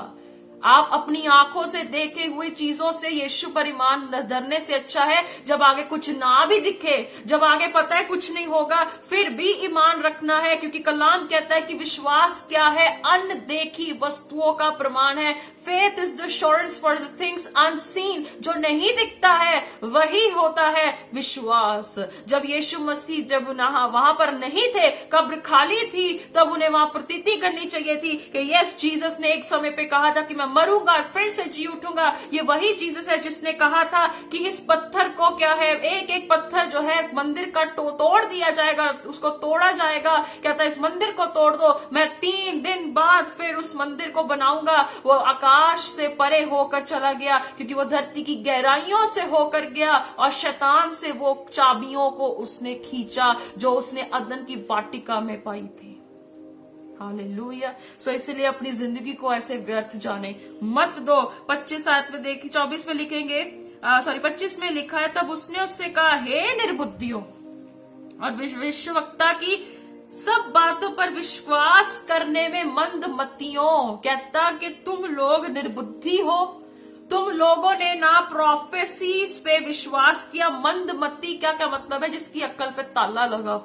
आप अपनी आंखों से देखे हुए चीजों से यीशु पर ईमान धरने से अच्छा है जब आगे कुछ ना भी दिखे, जब आगे पता है कुछ नहीं होगा, फिर भी ईमान रखना है, क्योंकि कलाम कहता है कि विश्वास क्या है, अनदेखी वस्तुओं का प्रमाण है। Faith is the assurance for the things unseen, जो नहीं दिखता है वही होता है विश्वास। जब यीशु मसीह जब वहां पर नहीं थे, कब्र खाली थी, तब उन्हें वहां प्रतीति करनी चाहिए थी कि यस, जीसस ने एक समय पे कहा था कि मैं मरूंगा और फिर से जी उठूंगा। ये वही जीसस है जिसने कहा था कि इस पत्थर को क्या है, एक एक पत्थर जो है मंदिर का तोड़ दिया जाएगा, उसको तोड़ा जाएगा। कहता है इस मंदिर को तोड़ दो, मैं 3 दिन बाद फिर उस मंदिर को बनाऊंगा। वो आकाश से परे होकर चला गया, क्योंकि वो धरती की गहराइयों से होकर गया और शैतान से वो चाबियों को उसने खींचा जो उसने अदन की वाटिका में पाई थी। हालेलुया। सो इसलिए अपनी जिंदगी को ऐसे व्यर्थ जाने मत दो। 25 आयत में देखिए, 24 में लिखेंगे, 25 में लिखा है, तब उसने उससे कहा, हे निर्बुद्धियों और विश्ववक्ता की सब बातों पर विश्वास करने में मंदमतियों। कहता कि तुम लोग निर्बुद्धि हो, तुम लोगों ने ना प्रोफेसीज पे विश्वास किया। मंदमती क्या मतलब है? जिसकी अक्ल पे ताला लगा।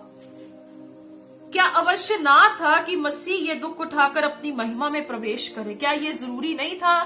क्या अवश्य ना था कि मसीह ये दुख उठाकर अपनी महिमा में प्रवेश करे? क्या ये जरूरी नहीं था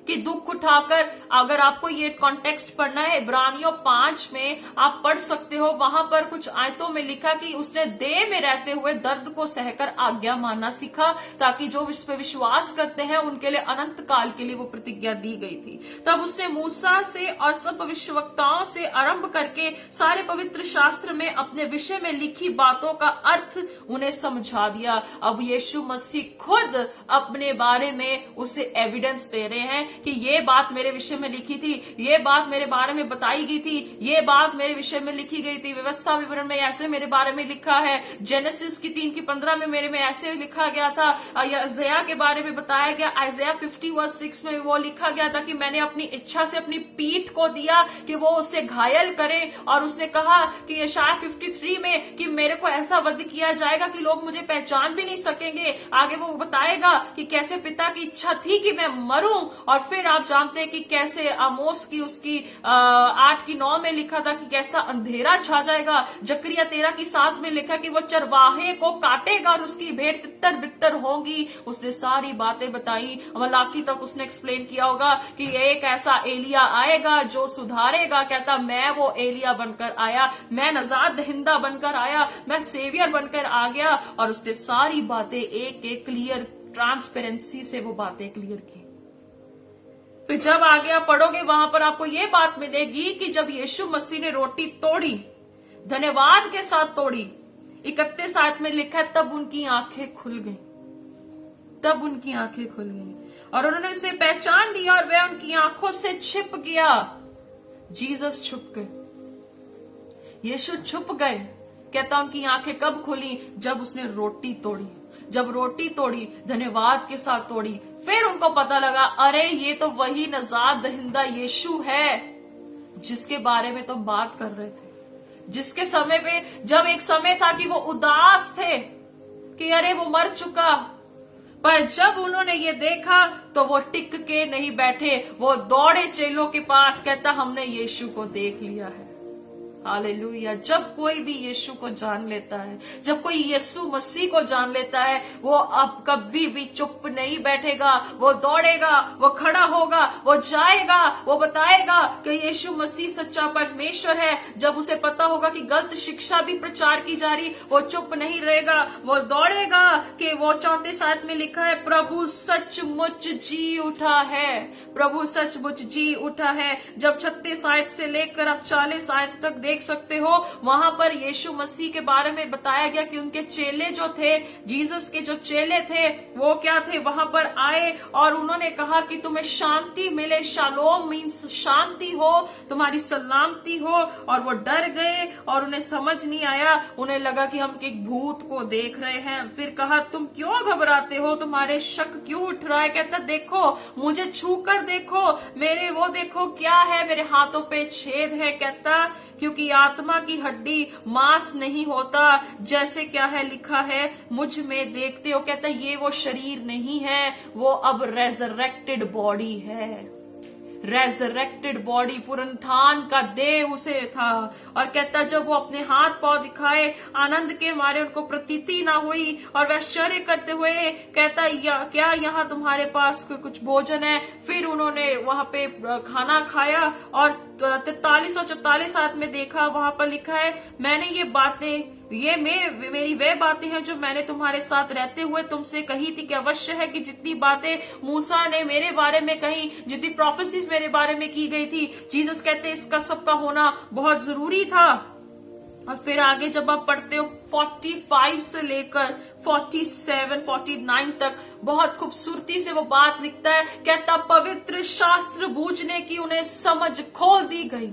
कि दुख उठाकर, अगर आपको ये कॉन्टेक्स्ट पढ़ना है इब्रानियों 5 में आप पढ़ सकते हो, वहां पर कुछ आयतों में लिखा कि उसने देह में रहते हुए दर्द को सहकर आज्ञा मानना सीखा, ताकि जो इस पे विश्वास करते हैं उनके लिए अनंत काल के लिए वो प्रतिज्ञा दी गई थी। तब उसने मूसा से और सब भविष्यवक्ताओं से आरंभ करके सारे पवित्र शास्त्र में अपने विषय में लिखी बातों का अर्थ उन्हें समझा दिया। अब यीशु मसीह खुद अपने बारे में उसे एविडेंस दे रहे हैं कि ये बात मेरे विषय में लिखी थी, ये बात मेरे बारे में बताई गई थी, ये बात मेरे विषय में लिखी गई थी। व्यवस्था विवरण में ऐसे मेरे बारे में लिखा है, जेनेसिस की 3:15 में मेरे में ऐसे लिखा गया था, आइज़ाया के बारे में बताया गया, आइज़ाया 50:6 में वो लिखा गया था कि मैंने अपनी इच्छा से अपनी पीठ को दिया कि वो उसे घायल करे। और उसने कहा कि यशायाह 53 में कि मेरे को ऐसा वध किया जाएगा कि लोग मुझे पहचान भी नहीं सकेंगे। आगे वो बताएगा कि कैसे पिता की इच्छा थी कि मैं मरूं। और फिर आप जानते हैं कि कैसे आमोस की उसकी 8:9 में लिखा था कि कैसा अंधेरा छा जाएगा। जकरिया 13:7 में लिखा कि वो चरवाहे को काटेगा और उसकी भेड़ तितर बितर होंगी। उसने सारी बातें बताई। मलाकी तक उसने एक्सप्लेन किया होगा कि एक ऐसा एलिया आएगा जो सुधारेगा। कहता मैं वो एलिया बनकर आया, मैं नजात दहिंदा बनकर आया, मैं सेवियर बनकर आ गया। और उसने सारी बातें एक एक क्लियर ट्रांसपेरेंसी से वो बातें क्लियर की। फिर जब आगे आप पढ़ोगे वहां पर आपको ये बात मिलेगी कि जब यीशु मसीह ने रोटी तोड़ी, धन्यवाद के साथ तोड़ी, 31 आयत में लिखा है, तब उनकी आंखें खुल गई। तब उनकी आंखें खुल गई और उन्होंने उसे पहचान लिया और वह उनकी आंखों से छिप गया। जीसस छुप गए, यीशु छुप गए। कहता उनकी आंखें कब खुली? जब उसने रोटी तोड़ी। जब रोटी तोड़ी, धन्यवाद के साथ तोड़ी, फिर उनको पता लगा, अरे ये तो वही नजात दहिंदा यीशु है जिसके बारे में तुम बात कर रहे थे। जिसके समय पे, जब एक समय था कि वो उदास थे कि अरे वो मर चुका, पर जब उन्होंने ये देखा तो वो टिक के नहीं बैठे, वो दौड़े चेलों के पास। कहता हमने यीशु को देख लिया है। हालेलुया। जब कोई भी यीशु को जान लेता है, जब कोई यीशु मसीह को जान लेता है, वो अब कभी भी चुप नहीं बैठेगा। वो दौड़ेगा, वो खड़ा होगा, वो जाएगा, वो बताएगा कि यीशु मसीह सच्चा परमेश्वर है। जब उसे पता होगा कि गलत शिक्षा भी प्रचार की जा रही, वो चुप नहीं रहेगा, वो दौड़ेगा। कि वो 34 आयत में लिखा है, प्रभु सचमुच जी उठा है। प्रभु सचमुच जी उठा है। जब 36 आयत से लेकर आप 40 आयत तक देख सकते हो, वहां पर यीशु मसीह के बारे में बताया गया कि उनके चेले जो थे, जीसस के जो चेले थे, वो क्या थे, वहां पर आए और उन्होंने कहा कि तुम्हें शांति मिले। शालोम मीन्स शांति हो, तुम्हारी सलामती हो। और वो डर गए और उन्हें समझ नहीं आया, उन्हें लगा कि हम एक भूत को देख रहे हैं। फिर कहा तुम क्यों घबराते हो, तुम्हारे शक क्यों उठ रहा है? कहता देखो, मुझे छू कर देखो, मेरे वो देखो क्या है, मेरे हाथों पे छेद है। कहता क्योंकि आत्मा की हड्डी मांस नहीं होता, जैसे क्या है लिखा है मुझ में देखते हो। कहता ये वो शरीर नहीं है, वो अब रेजरेक्टेड बॉडी है। रेजरेक्टेड बॉडी, पुनरुत्थान का देह उसे था। और कहता जब वो अपने हाथ पांव दिखाए, आनंद के मारे उनको प्रतीति ना हुई और वह आश्चर्य करते हुए कहता क्या यहाँ तुम्हारे पास कुछ भोजन है? फिर उन्होंने वहां पे खाना खाया और 43 और 44 हाथ में देखा, वहां पर लिखा है मैंने ये बातें, ये मेरी वे बातें हैं जो मैंने तुम्हारे साथ रहते हुए तुमसे कही थी कि अवश्य है कि जितनी बातें मूसा ने मेरे बारे में कही, जितनी प्रोफेसीज मेरे बारे में की गई थी, जीसस कहते इसका सबका होना बहुत जरूरी था। और फिर आगे जब आप पढ़ते हो 45 से लेकर 47, 49 तक बहुत खूबसूरती से वो बात लिखता है। कहता पवित्र शास्त्र बूझने की उन्हें समझ खोल दी गई,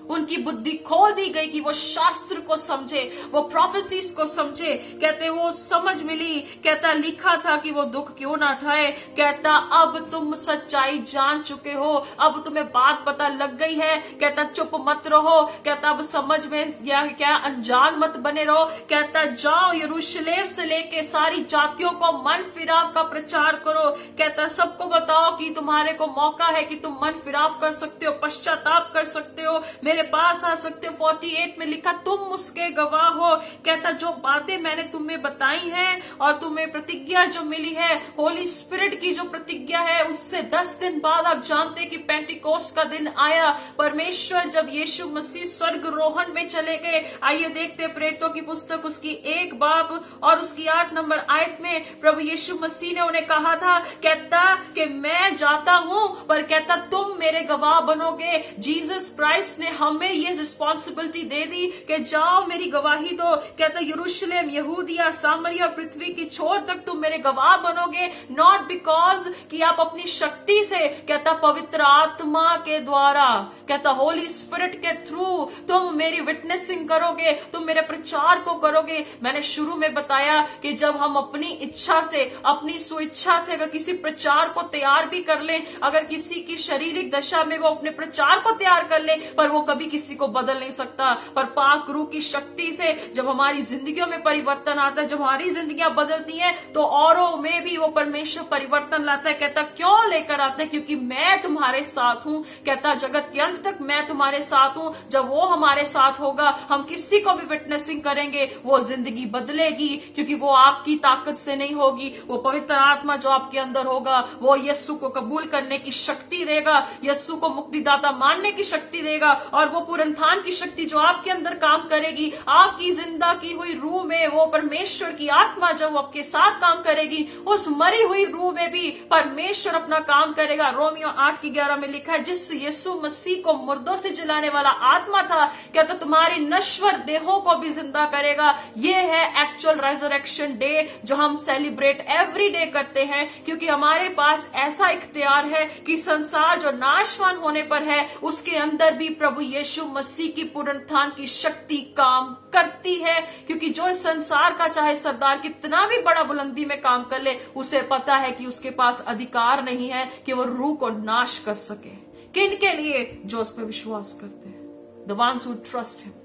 उनकी बुद्धि खोल दी गई कि वो शास्त्र को समझे, वो प्रोफेसीज को समझे। कहते वो समझ मिली। कहता लिखा था कि वो दुख क्यों ना उठाए। कहता अब तुम सच्चाई जान चुके हो, अब तुम्हें बात पता लग गई है। कहता चुप मत रहो। कहता अब समझ में क्या अनजान मत बने रहो। कहता जाओ यरूशलेम से लेके सारी जातियों को मन फिराव का प्रचार करो। कहता सबको बताओ कि तुम्हारे को मौका है कि तुम मन फिराव कर सकते हो, पश्चाताप कर सकते हो, मेरे पास आ सकते हो। 48 में लिखा तुम उसके गवाह हो। कहता जो बातें मैंने तुम्हें बताई हैं और तुम्हें प्रतिज्ञा जो मिली है, होली स्पिरिट की जो प्रतिज्ञा है, उससे 10 दिन बाद आप जानते कि पेंटिकोस्ट का दिन आया। परमेश्वर जब यीशु मसीह स्वर्ग रोहन में चले गए। आइए देखते प्रेरितों की पुस्तक उसकी 1 बाब और उसकी 8 नंबर आयत में प्रभु यीशु मसीह ने उन्हें कहा था, कहता कि मैं जाता हूं पर कहता तुम मेरे गवाह बनोगे। जीसस क्राइस्ट ने हमें ये रिस्पॉन्सिबिलिटी दे दी कि जाओ मेरी गवाही दो। कहता यरूशलेम, यहूदिया, सामरिया, पृथ्वी की छोर तक तुम मेरे गवाह बनोगे। नॉट बिकॉज कि आप अपनी शक्ति से, कहता पवित्र आत्मा के द्वारा, कहता होली स्पिरिट के थ्रू तुम मेरी विटनेसिंग करोगे, तुम मेरे प्रचार को करोगे। मैंने शुरू में बताया कि जब हम अपनी इच्छा से, अपनी स्वेच्छा से अगर किसी प्रचार को तैयार भी कर लें, अगर किसी की शारीरिक दशा में वो अपने प्रचार को तैयार कर ले, पर वो कभी किसी को बदल नहीं सकता। पर पाक रूह की शक्ति से जब हमारी जिंदगियों में परिवर्तन आता है, जब हमारी जिंदगियां बदलती हैं, तो औरों में भी वो परमेश्वर परिवर्तन लाता है। कहता क्यों लेकर आता है? क्योंकि मैं तुम्हारे साथ हूं। कहता जगत के अंत तक मैं तुम्हारे साथ हूं। जब वो हमारे साथ होगा, हम किसी को भी विटनेसिंग करेंगे, वो जिंदगी बदलेगी। क्योंकि वो आपकी ताकत से नहीं होगी, वो पवित्र आत्मा जो आपके अंदर होगा, वो यीशु को कबूल करने की शक्ति देगा, यीशु को मुक्तिदाता मानने की शक्ति देगा। और वो पुनरुत्थान की शक्ति जो आपके अंदर काम करेगी, आपकी जिंदा की हुई रूह में वो परमेश्वर की आत्मा जब आपके साथ काम करेगी, उस मरी हुई रूह में भी परमेश्वर अपना काम करेगा। रोमियो 8:11 में लिखा है, जिस यीशु मसीह को मुर्दों से जिलाने वाला आत्मा था, कहता तुम्हारी नश्वर देहों को भी जिंदा करेगा। ये है एक्चुअल रेजरेक्शन डे जो हम सेलिब्रेट एवरी डे करते हैं। क्योंकि हमारे पास ऐसा इख्तियार है कि संसार जो नाशवान होने पर है, उसके अंदर भी प्रभु यीशु मसीह की पुनरुत्थान की शक्ति काम करती है। क्योंकि जो इस संसार का चाहे सरदार कितना भी बड़ा बुलंदी में काम कर ले, उसे पता है कि उसके पास अधिकार नहीं है कि वो रूह को नाश कर सके। किनके लिए? जो उस पर विश्वास करते हैं, the ones who trust him।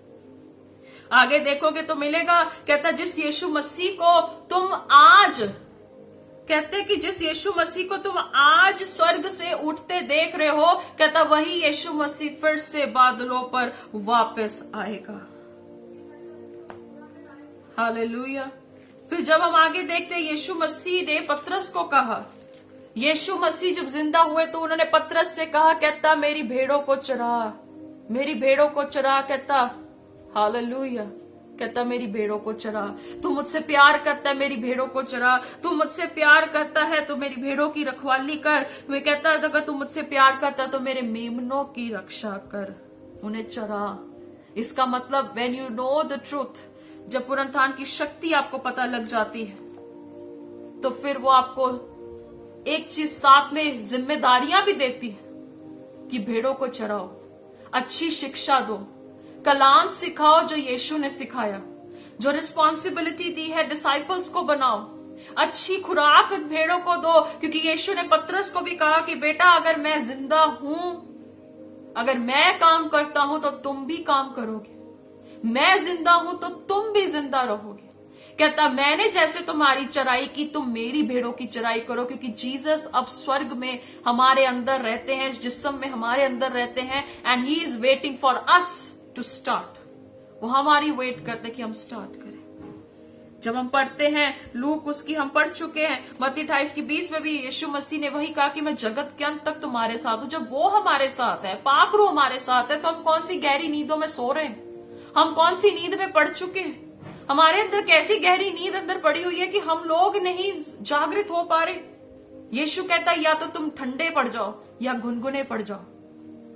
आगे देखोगे तो मिलेगा, कहता जिस यीशु मसीह को तुम आज, कहते कि जिस यीशु मसीह को तुम आज स्वर्ग से उठते देख रहे हो, कहता वही यीशु मसीह फिर से बादलों पर वापस आएगा। हालेलुया। फिर जब हम आगे देखते हैं, यीशु मसीह ने पतरस को कहा, यीशु मसीह जब जिंदा हुए तो उन्होंने पतरस से कहा, कहता मेरी भेड़ों को चरा, मेरी भेड़ों को चरा। कहता हालेलुया, कहता मेरी भेड़ों को चरा। तू मुझसे प्यार करता है, मेरी भेड़ों को चरा। तू मुझसे प्यार करता है तो मेरी भेड़ों की रखवाली कर। मैं कहता है अगर तू मुझसे प्यार करता है तो मेरे मेमनों की रक्षा कर, उन्हें चरा। इसका मतलब when you know the truth, जब पुनरुत्थान की शक्ति आपको पता लग जाती है, तो फिर वो आपको एक चीज साथ में जिम्मेदारियां भी देती है कि भेड़ों को चराओ, अच्छी शिक्षा दो, कलाम सिखाओ जो यीशु ने सिखाया, जो रिस्पॉन्सिबिलिटी दी है डिसाइपल्स को बनाओ, अच्छी खुराक भेड़ों को दो, क्योंकि यीशु ने पतरस को भी कहा कि बेटा अगर मैं जिंदा हूं, अगर मैं काम करता हूं तो तुम भी काम करोगे, मैं जिंदा हूं तो तुम भी जिंदा रहोगे। कहता मैंने जैसे तुम्हारी चराई की तुम मेरी भेड़ों की चराई करो, क्योंकि जीसस अब स्वर्ग में हमारे अंदर रहते हैं, जिस्म में हमारे अंदर रहते हैं, and he is waiting for us to start. वो हमारी वेट करते कि हम स्टार्ट करें। जब हम पढ़ते हैं लूक, उसकी हम पढ़ चुके हैं, मत्ती 28:20 में भी यीशु मसीह ने वही कहा कि मैं जगत के अंत तक तुम्हारे साथ हूं। जब वो हमारे साथ है, पाक रूह हमारे साथ है, तो हम कौन सी गहरी नींदों में सो रहे हैं, हम कौन सी नींद में पड़ चुके हैं, हमारे अंदर कैसी गहरी नींद अंदर पड़ी हुई है कि हम लोग नहीं जागृत हो पा रहे। यीशु कहता है या तो तुम ठंडे पड़ जाओ या गुनगुने पड़ जाओ।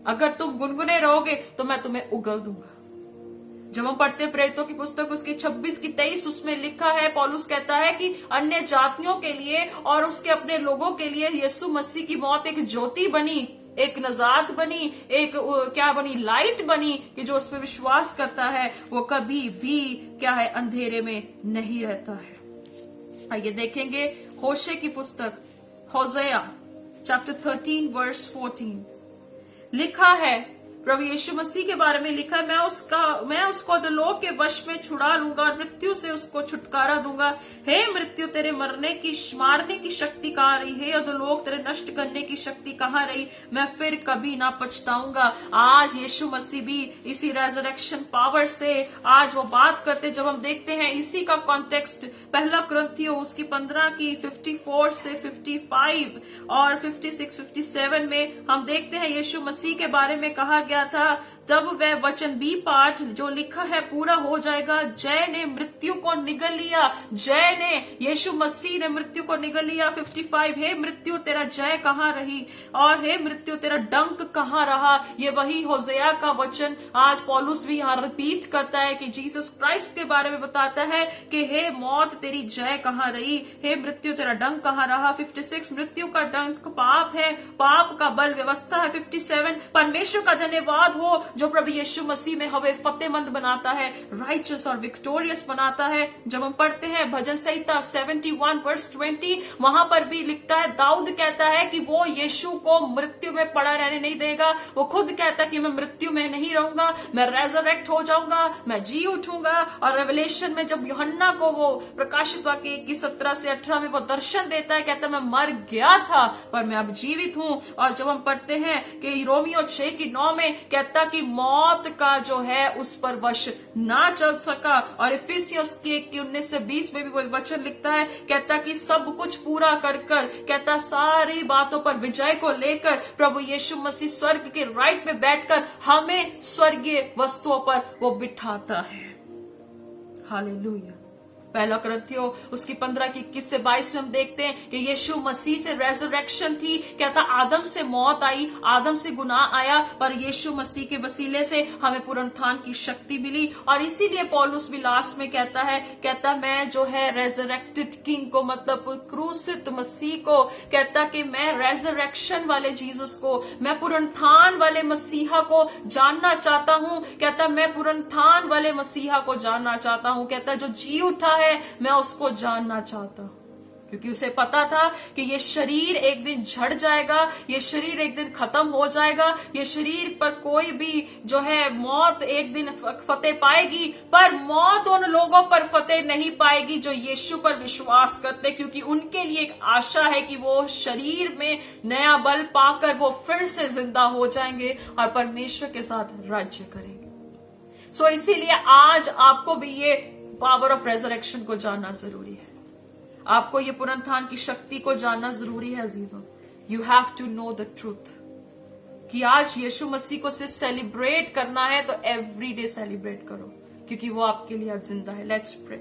अगर तुम गुनगुने रहोगे तो मैं तुम्हें उगल दूंगा। जब हम पढ़ते प्रेरितों की पुस्तक उसकी 26:23, उसमें लिखा है, पौलुस कहता है कि अन्य जातियों के लिए और उसके अपने लोगों के लिए यीशु मसीह की मौत एक ज्योति बनी, एक नजात बनी, एक क्या बनी, लाइट बनी, कि जो उसमें विश्वास करता है वो कभी भी क्या है, अंधेरे में नहीं रहता है। आइए देखेंगे होशे की पुस्तक, होशेया चैप्टर 13:14 लिखा है, प्रभु यीशु मसीह के बारे में लिखा है, मैं उसको अधोलोक के वश में छुड़ा लूंगा और मृत्यु से उसको छुटकारा दूंगा। हे मृत्यु, तेरे मारने की शक्ति कहाँ रही? हे अधोलोक, तेरे नष्ट करने की शक्ति कहाँ रही? मैं फिर कभी ना पछताऊंगा। आज यीशु मसीह भी इसी रेजरेक्शन पावर से आज वो बात करते, जब हम देखते हैं इसी का कॉन्टेक्स्ट पहला कुरिन्थियों उसकी 15 की 54 से 55 और 56, 57 में हम देखते हैं यीशु मसीह के बारे में कहा गया था, तब वह वचन भी पाठ जो लिखा है पूरा हो जाएगा। जय ने मृत्यु को निगल लिया, जय ने, यीशु मसीह ने मृत्यु को निगल लिया। 55, हे मृत्यु तेरा जय कहाँ रही और हे मृत्यु तेरा डंक कहाँ रहा? ये वही होशेया का वचन आज पौलुस भी यहाँ रिपीट करता है कि जीसस क्राइस्ट के बारे में बताता है कि हे मौत तेरी जय कहाँ रही, हे मृत्यु तेरा डंक कहाँ रहा। 56, मृत्यु का डंक पाप है, पाप का बल व्यवस्था है। 57, परमेश्वर का धन्यवाद हो जो प्रभु यीशु मसीह में हमें फतेहमंद बनाता है, राइचस और विक्टोरियस बनाता है। जब हम पढ़ते हैं भजन संहिता 71:20, वहां पर भी लिखता है, दाऊद कहता है कि वो यीशु को मृत्यु में पड़ा रहने नहीं देगा। वो खुद कहता है कि मैं मृत्यु में नहीं रहूंगा, मैं रेजरेक्ट हो जाऊंगा, मैं जी उठूंगा। और रेवलेशन में जब यूहन्ना को वो प्रकाशित वाक्य 17 से 18 में वो दर्शन देता है, कहता है मैं मर गया था पर मैं अब जीवित हूं। और जब हम पढ़ते हैं कि रोमियो 6:9 में कहता कि मौत का जो है उस पर वश ना चल सका। और इफिसियंस 1:19 से 20 में भी वो वचन लिखता है, कहता कि सब कुछ पूरा कर कहता सारी बातों पर विजय को लेकर प्रभु यीशु मसीह स्वर्ग के राइट में बैठकर हमें स्वर्गीय वस्तुओं पर वो बिठाता है। हालेलुया। पहला कुरिन्थियों उसकी 15 की 21 से 22 में हम देखते हैं कि यीशु मसीह से रेजरेक्शन थी। कहता आदम से मौत आई, आदम से गुनाह आया, पर यीशु मसीह के वसीले से हमें पुनरुत्थान की शक्ति मिली। और इसीलिए पौलुस भी लास्ट में कहता है, कहता मैं जो है रेजरेक्टेड किंग को, मतलब क्रूसित मसीह को, कहता कि मैं रेजरेक्शन वाले जीसस को, मैं पुनरुत्थान वाले मसीहा को जानना चाहता हूं। कहता मैं पुनरुत्थान वाले मसीहा को जानना चाहता हूं। कहता जो जी उठा मैं उसको जानना चाहता हूं, क्योंकि उसे पता था कि ये शरीर एक दिन झड़ जाएगा, ये शरीर एक दिन खत्म हो जाएगा, ये शरीर पर कोई भी जो है मौत एक दिन फतेह पाएगी, पर मौत उन लोगों पर फतेह नहीं पाएगी जो यीशु पर विश्वास करते, क्योंकि उनके लिए एक आशा है कि वो शरीर में नया बल पाकर वो फिर से जिंदा हो जाएंगे और परमेश्वर के साथ राज्य करेंगे। सो इसीलिए आज आपको भी ये पावर ऑफ रेजरेक्शन को जानना जरूरी है, आपको ये पुनरुत्थान की शक्ति को जानना जरूरी है अजीजों। You have to know the truth कि आज यीशु मसीह को सिर्फ सेलिब्रेट करना है तो एवरी डे सेलिब्रेट करो, क्योंकि वो आपके लिए आज जिंदा है। Let's pray.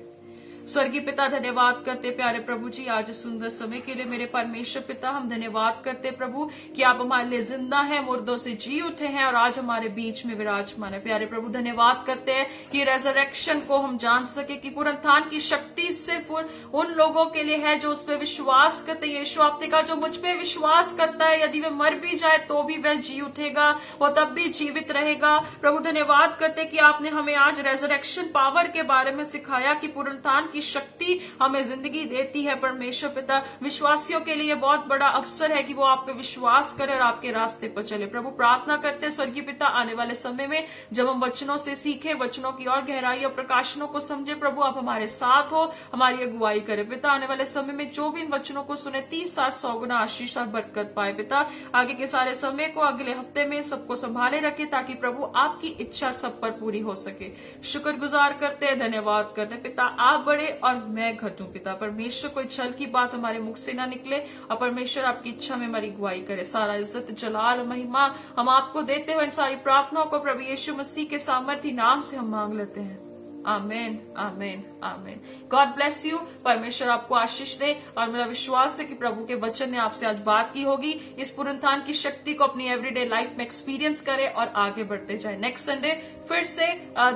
स्वर्गीय पिता धन्यवाद करते प्यारे प्रभु जी आज सुंदर समय के लिए मेरे परमेश्वर पिता हम धन्यवाद करते प्रभु कि आप हमारे लिए जिंदा है, मुर्दों से जी उठे हैं और आज हमारे बीच में विराजमान है। प्यारे प्रभु धन्यवाद करते हैं कि रेजरेक्शन को हम जान सके कि पुनरुत्थान की शक्ति सिर्फ उन लोगों के लिए है जो उस पर विश्वास करते हैं। यीशु आपने कहा जो मुझ पे विश्वास करता है यदि वह मर भी जाए तो भी वह जी उठेगा, वो तब भी जीवित रहेगा। प्रभु धन्यवाद करते कि आपने हमें आज रेजरेक्शन पावर के बारे में सिखाया कि पुनरुत्थान की शक्ति हमें जिंदगी देती है। परमेश्वर पिता विश्वासियों के लिए बहुत बड़ा अवसर है कि वो आप पे विश्वास करें और आपके रास्ते पर चले। प्रभु प्रार्थना करते हैं स्वर्गीय पिता आने वाले समय में जब हम वचनों से सीखें, वचनों की और गहराई और प्रकाशनों को समझे, प्रभु आप हमारे साथ हो, हमारी अगुवाई करें। पिता आने वाले समय में जो भी इन वचनों को सुने 30, 60, 100 गुना आशीष और बरकत पाए। पिता आगे के सारे समय को अगले हफ्ते में सबको संभाले रखे ताकि प्रभु आपकी इच्छा सब पर पूरी हो सके। शुक्रगुजार करते हैं, धन्यवाद करते हैं। पिता आप बड़े और मैं घटूं। पिता परमेश्वर कोई छल की बात हमारे मुख से ना निकले और परमेश्वर आपकी इच्छा में हमारी अगुवाई करे। सारा इज्जत जलाल और महिमा हम आपको देते हुए इन सारी प्रार्थनाओं को प्रभु यीशु मसीह के सामर्थी नाम से हम मांग लेते हैं। Amen, amen, amen. God bless you. परमेश्वर आपको आशीष दे और मेरा विश्वास है कि प्रभु के वचन ने आपसे आज बात की होगी। इस पुनरुत्थान की शक्ति को अपनी एवरीडे लाइफ में एक्सपीरियंस करें और आगे बढ़ते जाए। नेक्स्ट संडे फिर से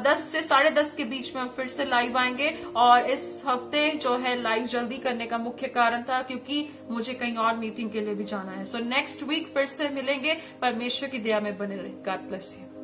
10 से 10:30 के बीच में हम फिर से लाइव आएंगे और इस हफ्ते जो है लाइव जल्दी करने का मुख्य कारण था क्योंकि मुझे कहीं और मीटिंग के लिए भी जाना है। सो नेक्स्ट वीक फिर से मिलेंगे। परमेश्वर की दया में बने रहे। God bless you.